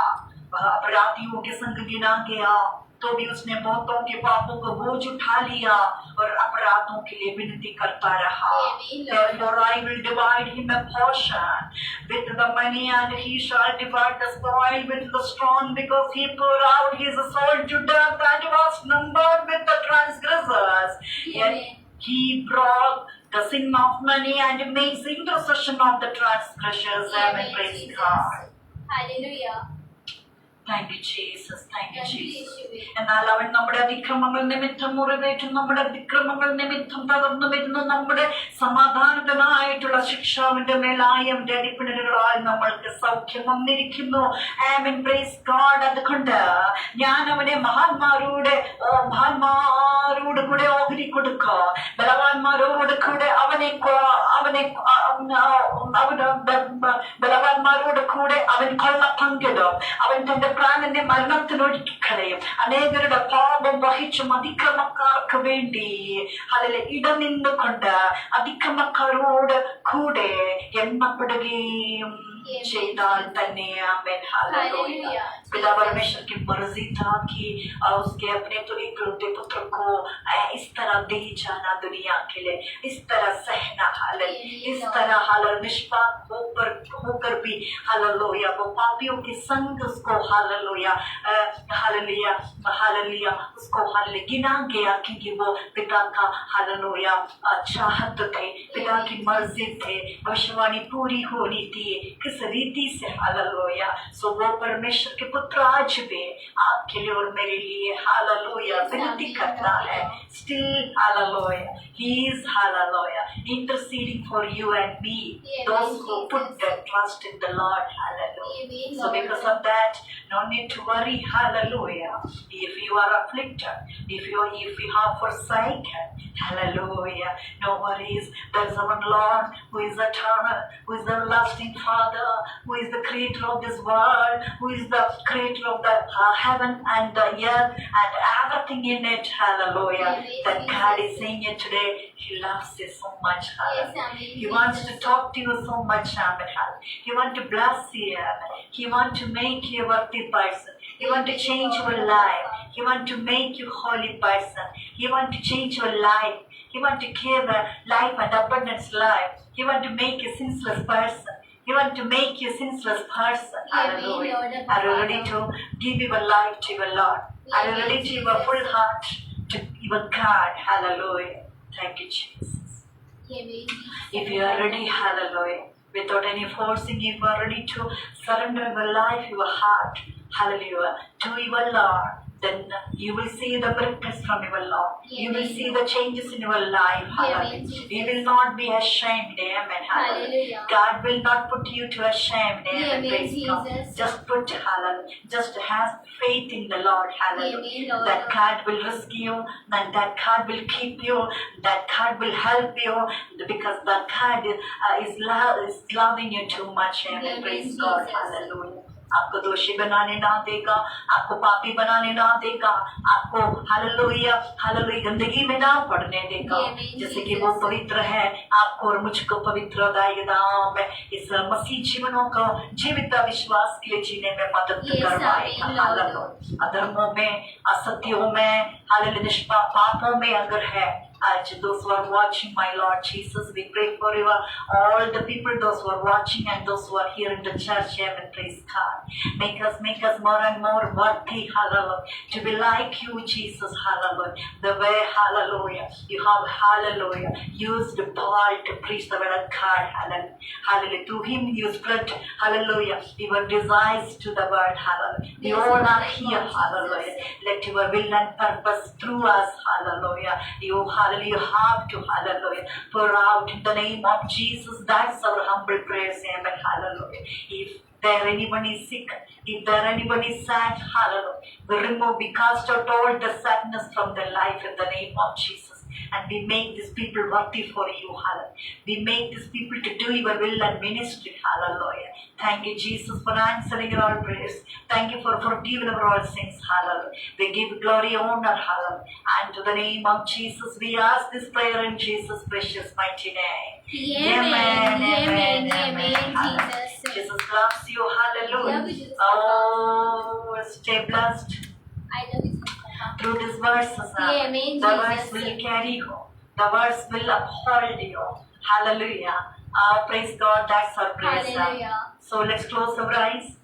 वह अपराधियों के संग गिना गया, तो भी उसने बहुतों के पापों को बोझ उठा लिया और अपराधों के लिए विनती करता रहा। Therefore I will divide him a portion with the money, and he shall divide the spoil with the strong, because he poured out his soul to death and was numbered with the transgressors. Yet he brought the sin of many and makes intercession of the transgressors. Amen. Praise God. Hallelujah. Thank you, Jesus. Thank you, Jesus. എന്നാൽ അവൻ നമ്മുടെ അതിക്രമങ്ങൾ നിമിത്തം മുറിവേറ്റും നമ്മുടെ അതിക്രമങ്ങൾ നിമിത്തം തകർന്നു വരുന്നു. നമ്മുടെ സമാധാനത്തിനായിട്ടുള്ള ശിക്ഷ അവന്റെ മേലായി അവന്റെ അടിപ്പിണരുകളാൽ നമ്മൾക്ക് സൗഖ്യം വന്നിരിക്കുന്നു. ആമേൻ. Praise God. അതുകൊണ്ട് ഞാൻ അവനെ മഹാന്മാരോട് കൂടെ ഓഹരി കൊടുക്കുക, ബലവാന്മാരോട് കൂടെ ബലവാന്മാരോട് കൂടെ അവൻ കൊള്ള പങ്കിടും. അവൻ തന്റെ പ്രാണനെ മരണത്തിനൊഴുക്കിക്കളയും. അനേകരുടെ പാപം വഹിച്ചും അതിക്രമക്കാർക്ക് വേണ്ടി ഇടനിന്നുകൊണ്ട് അതിക്രമക്കാരോട് കൂടെ എണ്ണപ്പെടുകയും ചെയ്താൽ തന്നെ आमेन। हालेलुया। पिता परमेश्वर की मर्जी था कि उसके अपने तो इकलौते पुत्र को इस तरह दे जाना दुनिया के लिए, इस तरह सहना, इस तरह निष्पाप होकर भी हालेलुया वो पापियों के संग उसको हालेलुया उसको गिना गया, क्योंकि वो पिता का हालेलुया चाहत थे, पिता की मर्जी थे, भविष्यवाणी पूरी होनी थी किस रीति से हालेलुया। सो वो परमेश्वर के पुत्र आज भी आपके लिए और मेरे लिए हालेलुया विनती करता है। Still hallelujah he is hallelujah interceding for you and me, those who put their trust in the Lord. Hallelujah. So because of that, no need to worry. Hallelujah. If you are afflicted, if you have forsaken, hallelujah, no worries. There is one Lord who is eternal, who is the everlasting Father, who is the creator of this world, who is the creator of the heaven and the earth and everything in it. Hallelujah. That God is saying it today. He loves you so much. Hallelujah. He wants to talk to you so much. He wants to bless you. He wants to make you a worthy person. He wants to change your life. He wants to make you holy person. He wants to change your life. He wants to give a life and abundance life. He wants to make you sinless person. He wants to make you sinless person. Hallelujah. Are you ready to give your life to your Lord? Are you ready to give a full heart to your God? Hallelujah. Thank you, Jesus. If you are ready, hallelujah, without any forcing, if you are ready to surrender your life, your heart, hallelujah, to your Lord, then you will see the miracles from your Lord. You will see the changes in your life. Hallelujah. You will not be ashamed. Amen. Hallelujah. God will not put you to a shame. Amen. Praise God. Just put hallelujah. Just have faith in the Lord. Hallelujah. That God will rescue you. That God will keep you. That God will help you. Because that God is loving you too much. Amen. Praise God. Hallelujah. आपको दोषी बनाने ना देगा, आपको पापी बनाने ना देगा, आपको हालेलुया गंदगी में ना पड़ने देगा। जैसे कि वो पवित्र है, आपको और मुझको पवित्र दायिदा में इस मसीह जीवनों को जीवित विश्वास के लिए जीने में मदद करवाएगा। हालेलुया। अधर्मों में, असत्यों में, हालेलुया, निष्पाप पापों में अगर है As those who are watching, my Lord Jesus, we pray for you, all the people, those who are watching and those who are here in the church. Amen. Praise God. Make us more and more worthy, hallelujah, to be like you, Jesus, hallelujah. The way, hallelujah, you have, hallelujah, used Paul to preach the word of God, hallelujah. Hallelujah. To him you spread, hallelujah, your desires to the world, hallelujah. We all are here, hallelujah. Let your will and purpose through us, hallelujah. You, hallelujah, you have to, hallelujah, pour out in the name of Jesus. That's our humble prayers, amen, hallelujah. If there anyone is sick, if there anyone is sad, hallelujah, we cast out all the sadness from their life in the name of Jesus. And we make these people worthy for you, hallelujah. We make these people to do your will and ministry, hallelujah. Thank you, Jesus, for answering our prayers. Thank you for forgiving our all sins, hallelujah. We give glory, honor, hallelujah. And to the name of Jesus, we ask this prayer in Jesus' precious mighty name. Amen. Amen. Amen. Jesus. Jesus loves you, hallelujah. Love you, Jesus. Oh, stay blessed. I love you, Jesus. Through these verses, Amen, the words Jesus. will carry you. The words will uphold you. Hallelujah. Praise God. That's our praise. Hallelujah. So let's close our eyes.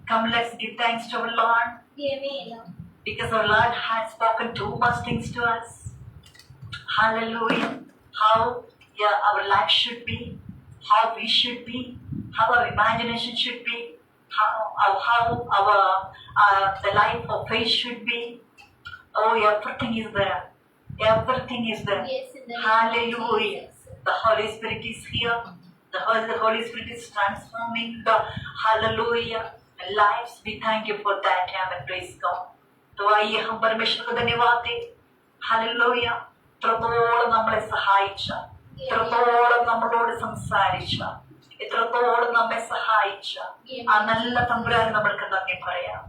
Come, let's give thanks to our Lord. Amen. Because our Lord has spoken too much things to us. Hallelujah. How our life should be. How we should be. How our imagination should be. How our the life of faith should be. Oh, everything is there. Everything is there. Yes, in the name of Hallelujah. Jesus. The Holy Spirit is here. The Holy Spirit is transforming the hallelujah lives. We thank you for that. Amen. Praise God. तो आइए हम परमेश्वर को धन्यवाद दें. Hallelujah. ഇത്രത്തോളം നമ്മളെ സഹായിച്ച, ഇത്രത്തോളം നമ്മളോട് സംസാരിച്ച, ഇത്രത്തോളം നമ്മെ സഹായിച്ച ആ നല്ല തമ്പുരാൻ നമ്മൾക്ക് നന്ദി പറയാം.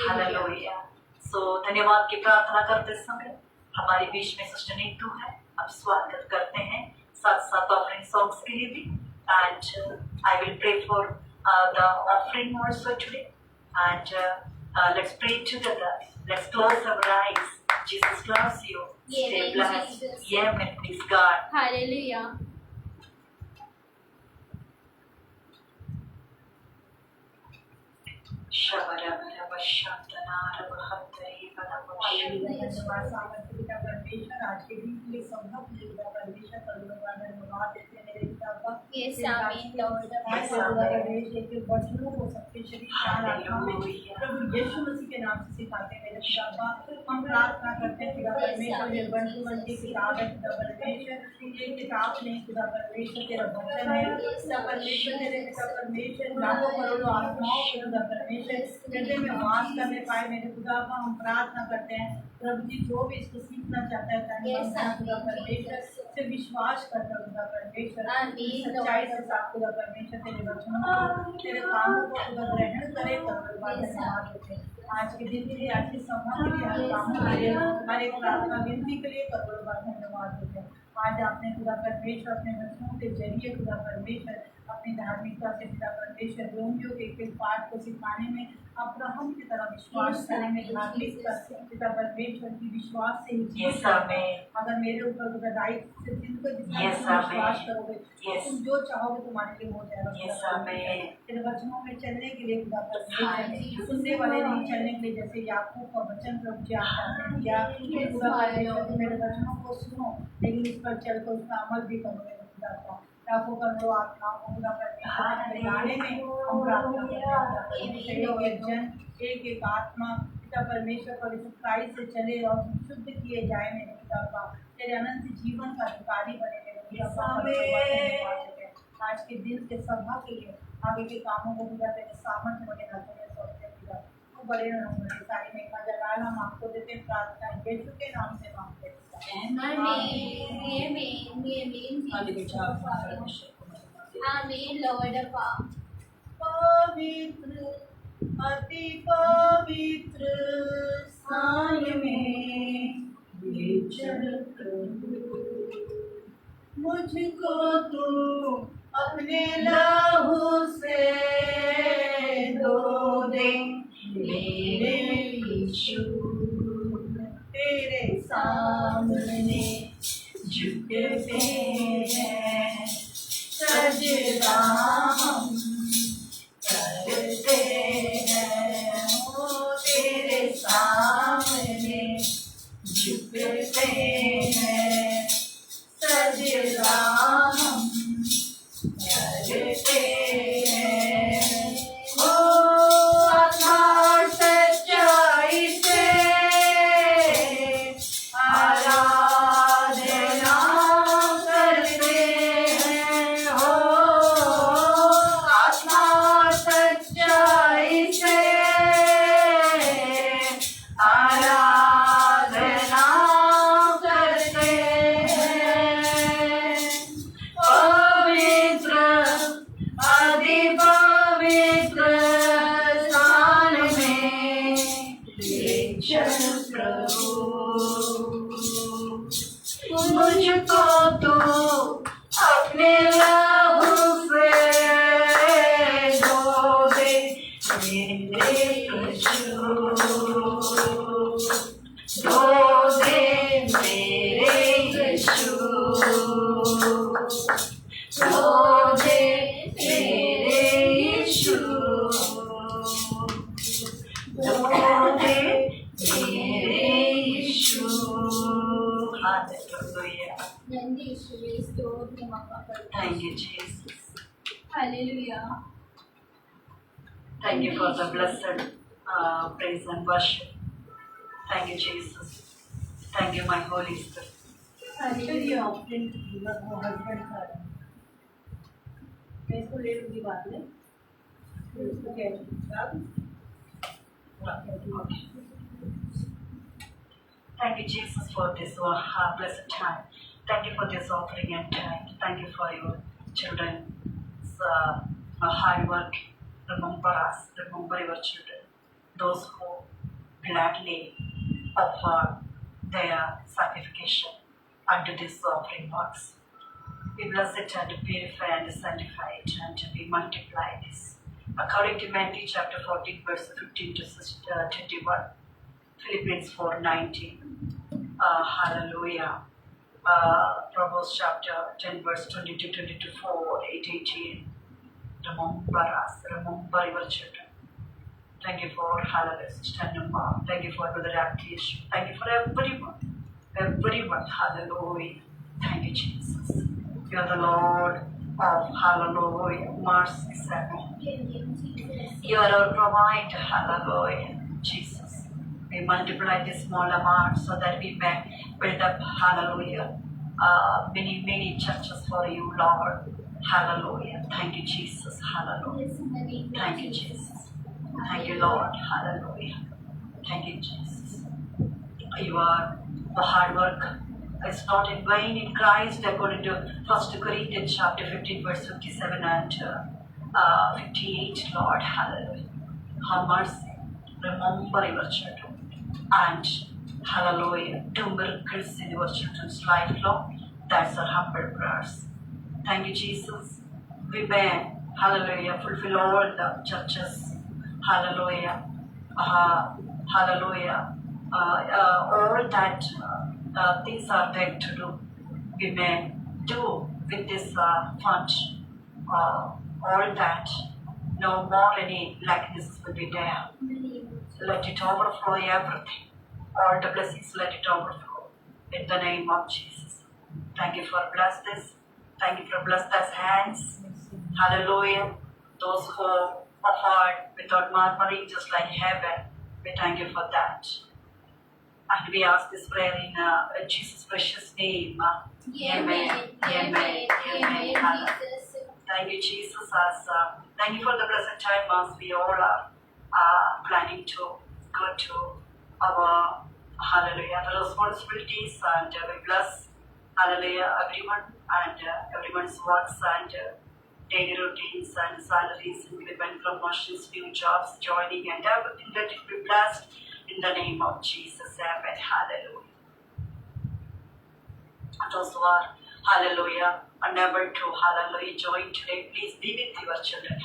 Hallelujah. So धन्यवाद की प्रार्थना करते समय हमारे बीच में सिस्टर नीतू है. अब स्वागत करते हैं साथ साथ ऑफरिंग सॉन्ग्स के लिए भी. And I will pray for the offering also today. And let's pray together. Let's close our eyes. Jesus loves you. Stay Amen, blessed. Jesus. Amen. Praise God. Hallelujah. आज के दिन के लिए संभव परमेश्वर धन्यवाद देते हैं मेरे पिता का. Yes, आमीन लॉर्ड. परमेश्वर के वचनों को सबके शरीर प्रभु यीशु मसीह के नाम से सिखाते हैं मेरे पिता का. हम प्रार्थना करते हैं पिता परमेश्वर ये वर्तमान की किताब है पिता परमेश्वर. ये किताब नहीं पिता परमेश्वर तेरा वचन है पिता परमेश्वर. तेरे पिता परमेश्वर लाखों करोड़ों आत्माओं के पिता परमेश्वर हृदय में वास करने पाए मेरे पिता का. हम प्रार्थना करते हैं प्रभु जी जो भी इसको सीखना चाहता है खुदा परमेश्वर से विश्वास करता खुदा परमेश्वर सच्चाई से साथ खुदा परमेश्वर तेरे वचनों को तेरे कामों को खुदा ग्रहण करे. धन्यवाद देते हैं आज के दिन के लिए, आज के समय के लिए, हर कामों के लिए, हर एक प्रार्थना विनती के लिए धन्यवाद देते हैं. आज आपने खुदा परमेश्वर अपने वचनों के जरिए खुदा परमेश्वर अपनी धार्मिकता से पिता परमेश्वर रोमियो के एक पाठ को सिखाने में अब्राहम की तरह विश्वास करने में धार्मिकता पिता परमेश्वर की विश्वास से ही अगर मेरे ऊपर खुदा दायित्व से जिनको विश्वास करोगे तुम जो चाहोगे तुम्हारे लिए हो जाएगा. तेरे वचनों में चलने के लिए खुदा परमेश्वर सुनने वाले नहीं चलने के लिए जैसे याकूब का वचन प्रभु जी आपने दिया खुदा परमेश्वर मेरे वचनों को सुनो लेकिन इस पर चल कर उसका अमल भी करो मेरे खुदा का. लाखों करोड़ों आत्माओं को खुदा परमेश्वर लाने में हम प्रार्थना करते हैं. एक जन एक एक आत्मा पिता परमेश्वर पवित्र क्राइस्ट से चले और शुद्ध किए जाए मेरे पिता का. तेरे अनंत जीवन का अधिकारी बने मेरे पिता का. आज के दिन के सभा के लिए आगे के कामों को खुदा तेरे सामर्थ्य बने रहते हैं सोचते पिता तो बड़े सारी में का जलाल हम आपको देते हैं. प्रार्थना यीशु के नाम से मांगते हैं. आमीन लॉर्ड. पवित्र अति पवित्र साय में विचर मुझको तू अपने लहू से धो दे मेरे यीशु तेरे सामने झुकते हैं, सजदा हम करते हैं, ओ तेरे सामने झुकते हैं, सजदा हम करते हैं। ओ आधार सच्चाई से आराधना करते हैं, हो आत्मा सच्चाई से आराधना करते हैं। पवित्र अति पवित्र स्थान में ले चल प्रभु, मुझको तो अपने लहू से धो दे मेरे यीशु, धो दे मेरे यीशु, धो दे मेरे यीशु, धो दे मेरे यीशु। Hallelujah. नंदी ईश्वरी स्तोत्र नमः करते Thank you, Jesus. Hallelujah. Thank you for the blessed praise and worship. Thank you, Jesus. Thank you, my Holy Spirit. Hallelujah. इसको ले लूंगी बाद में, फिर उसको कह दूंगी। Okay. Thank you, Jesus, for this blessed time. Thank you for this offering and time. Thank you for your children's hard work. Remember us, remember your children, those who gladly offer their sacrifice unto this offering box. We bless it and purify and sanctify it and we multiply this. According to Matthew chapter 14, verse 15 to 21. Philippians 4:19. Hallelujah. Proverbs chapter 10, verse 22, 4, 8, 18. Remember us, remember your children. Thank you for hallelujah, Sister Numa. Thank you for Brother Rakesh. Thank you for everyone. Everyone, hallelujah. Thank you, Jesus. You are the Lord of hallelujah, mercy, Savior. You are our provider, hallelujah, Jesus. We multiply this small amount so that we may build up, hallelujah, many churches for you, Lord. Hallelujah. Thank you, Jesus. Hallelujah. Thank you, Jesus. Thank you, Lord. Hallelujah. Thank you, Jesus. Your hard work is not in vain in Christ, according to 1 Corinthians chapter 15, verse 57 and 58, Lord. Hallelujah. Have mercy. Remember your children. And hallelujah. Do miracles in your children's life, Lord. That's our humble prayers. Thank you, Jesus. We may, hallelujah, fulfill all the churches. Hallelujah. Hallelujah. All that things are there to do. We may do with this fund. All that. No more any likenesses will be there. Let it overflow everything. All the blessings, let it overflow. In the name of Jesus. Thank you for bless this. Thank you for bless those hands. Hallelujah. Those who offered without murmuring, just like heaven. We thank you for that. And we ask this prayer in Jesus' precious name. Amen. Amen. Amen. Jesus. Thank you, Jesus. Thank you for the blessed time as we all are planning to go to our hallelujah responsibilities, and we bless hallelujah everyone and everyone's works and daily routines and salaries and given promotions, new jobs, joining, and everything. Let it be blessed in the name of Jesus. Amen. Hallelujah. Those who are hallelujah unable to hallelujah join today, please be with your children.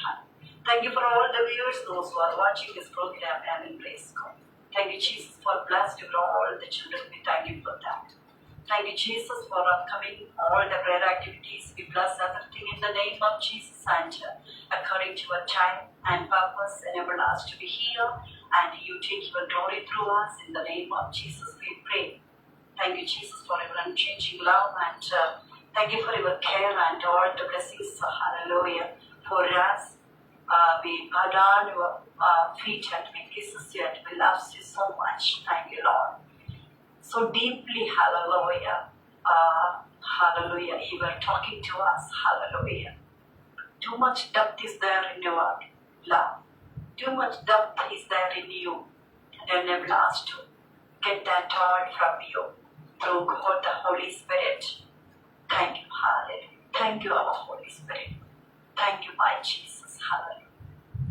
Thank you for all the viewers, those who are watching this program. Amen. Praise God. Thank you, Jesus, for blessed you all the children. We thank you for that. Thank you, Jesus, for upcoming all the prayer activities. We bless everything in the name of Jesus, and according to your time and purpose, enable us to be here, and you take your glory through us. In the name of Jesus, we pray. Thank you, Jesus, for your unchanging love, and thank you for your care and all the blessings. Hallelujah. For us, we bow down your feet and we kiss you and we love you so much. Thank you, Lord. So deeply, hallelujah. Hallelujah. You are talking to us. Hallelujah. Too much depth is there in your love. Too much depth is there in you. And enable us to get that all from you through God the Holy Spirit. Thank you, hallelujah. Thank you, our Holy Spirit. Thank you, my Jesus. Hallelujah.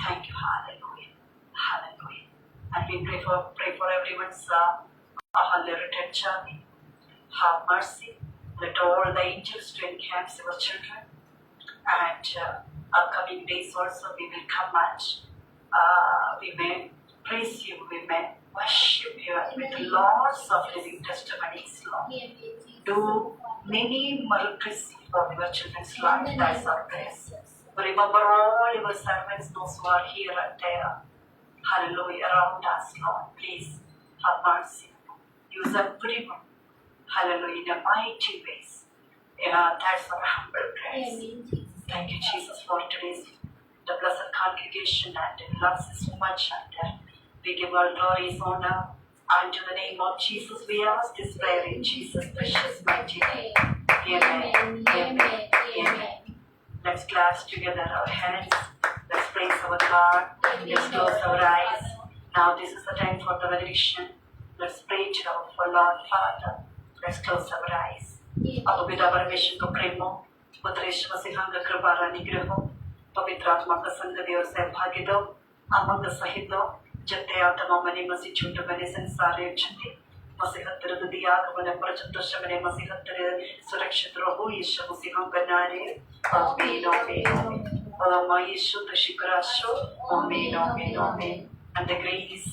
Thank you, hallelujah. Hallelujah. And we pray for everyone's return journey. Have mercy. Let all the angels to encamp your children. And upcoming days also we will come and we may praise you, we may worship you with lots of living testimonies, Lord. Do many miracles for your children's life. That's our prayer. Remember all your servants, those who are here and there. Hallelujah, around us, Lord. Please have mercy. Use everyone. Hallelujah, in a mighty ways. That's our humble prayer. Thank you, Jesus, for today's the blessed congregation, and we love you so much, and we give all glory, honor, and to the name of Jesus we ask this prayer in Jesus' precious mighty name. Amen. Amen. Amen. Let's clasp together our hands. Let's praise our God. Let's close our eyes. Now this is the time for the benediction. Let's pray to our Lord Father. Let's close our eyes. अब पिता परमेश्वर को प्रेमो, पुत्र यीशु मसीह का कृपा और अनुग्रह, पवित्र आत्मा का संगति और सहभागी दो, अमंग सहित दो, जत्ते आत्मा मने मसीह झूठ बने संसारे छंदी, मसीह तेरे दिया कबने परचंत शमने मसीह तेरे सुरक्षित रहो यीशु मसीह का नारे, आमीन आमीन आमीन, ओमा यीशु तशिकराशो, आमीन आमीन आमीन. And the grace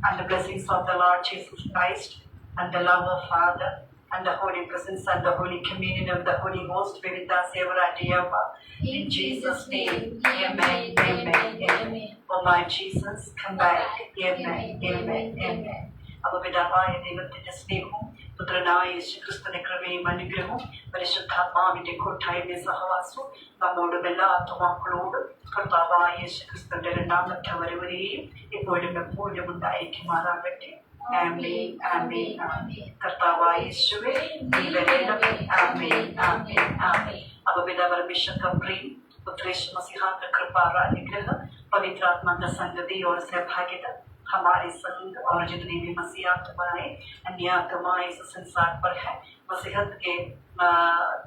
and the blessings of the Lord Jesus Christ and the love of Father and the Holy Presence and the Holy Communion of the Holy Ghost be with us ever and ever. In Jesus' name, amen, amen, amen. Oh my Jesus, come back. Amen, amen, amen. अब पितावाय देवत्व स्नेहु पुत्रनाय यीशु क्रिस्तुने कृपೆಯು अनुग्रहವು ಪರಿಶುದ್ಧಾತ್ಮವಿന്റെ കൂട്ടായ്മ സഹവാസവും നമ്മോട് എല്ലാ ആത്മാക്കളോടും കർത്താവായ യേശു ക്രിസ്തുവിന്റെ രണ്ടാമത്തെ വരവരെയും ഇപ്പോഴും എപ്പോഴും ഉണ്ടായിരിക്കുമാറാകട്ടെ. ആമേൻ ആമേൻ ആമേൻ. കർത്താവായ യേശുവേ നീ വരണമേ. ആമേൻ ആമേൻ ആമേൻ. अब पिता परमेश्वर का प्रेम, पुत्र यीशु मसीह का कृपा और अनुग्रह, पवित्र आत्मा का संगति और सहभागिता हमारे संग और जितनी भी मसीह आत्माएं अन्य आत्माएं इस संसार पर है, मसीहत के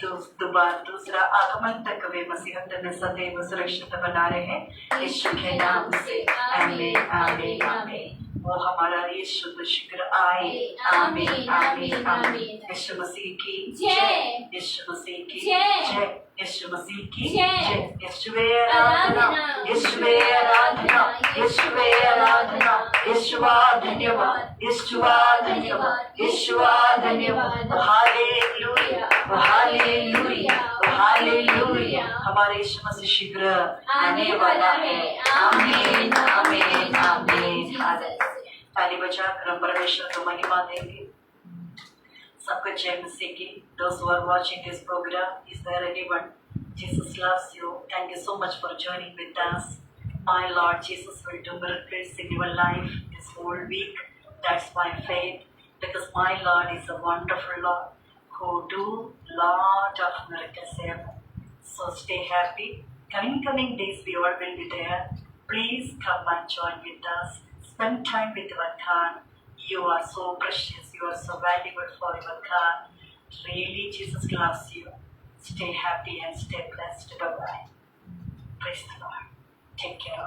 दूसरा आगमन तक वे मसीहत में सदैव सुरक्षित बना रहे. यीशु के नाम से आमीन आमीन आमीन. वो हमारा यीशु तो शीघ्र आए. आमीन आमीन आमीन. यीशु मसीह की जय. यीशु मसीह की जय. यीशु मसीह की जय. यीशुवे आराधना. यीशुवे आराधना. यीशुवे आराधना. यीशुवा धन्यवाद. यीशुवा धन्यवाद. यीशुवा धन्यवाद. Hallelujah hallelujah hallelujah. हमारे यीशु मसीह शीघ्र आने वाला है. आमीन आमीन आमीन. हालेलुया. ताली बजाकर हम परमेश्वर को महिमा देंगे. सबको जय मसीह की. Those who are watching this program, is there anyone? Jesus loves you. Thank you so much for joining with us. My Lord Jesus will do miracles in your life this whole week. That's my faith, because my Lord is a wonderful Lord who do lot of miracles ever. So stay happy. Coming days we all will be there. Please come and join with us. Spend time with your God. You are so precious. You are so valuable for your God. Really, Jesus loves you. Stay happy and stay blessed. Bye-bye. Praise the Lord. Take care.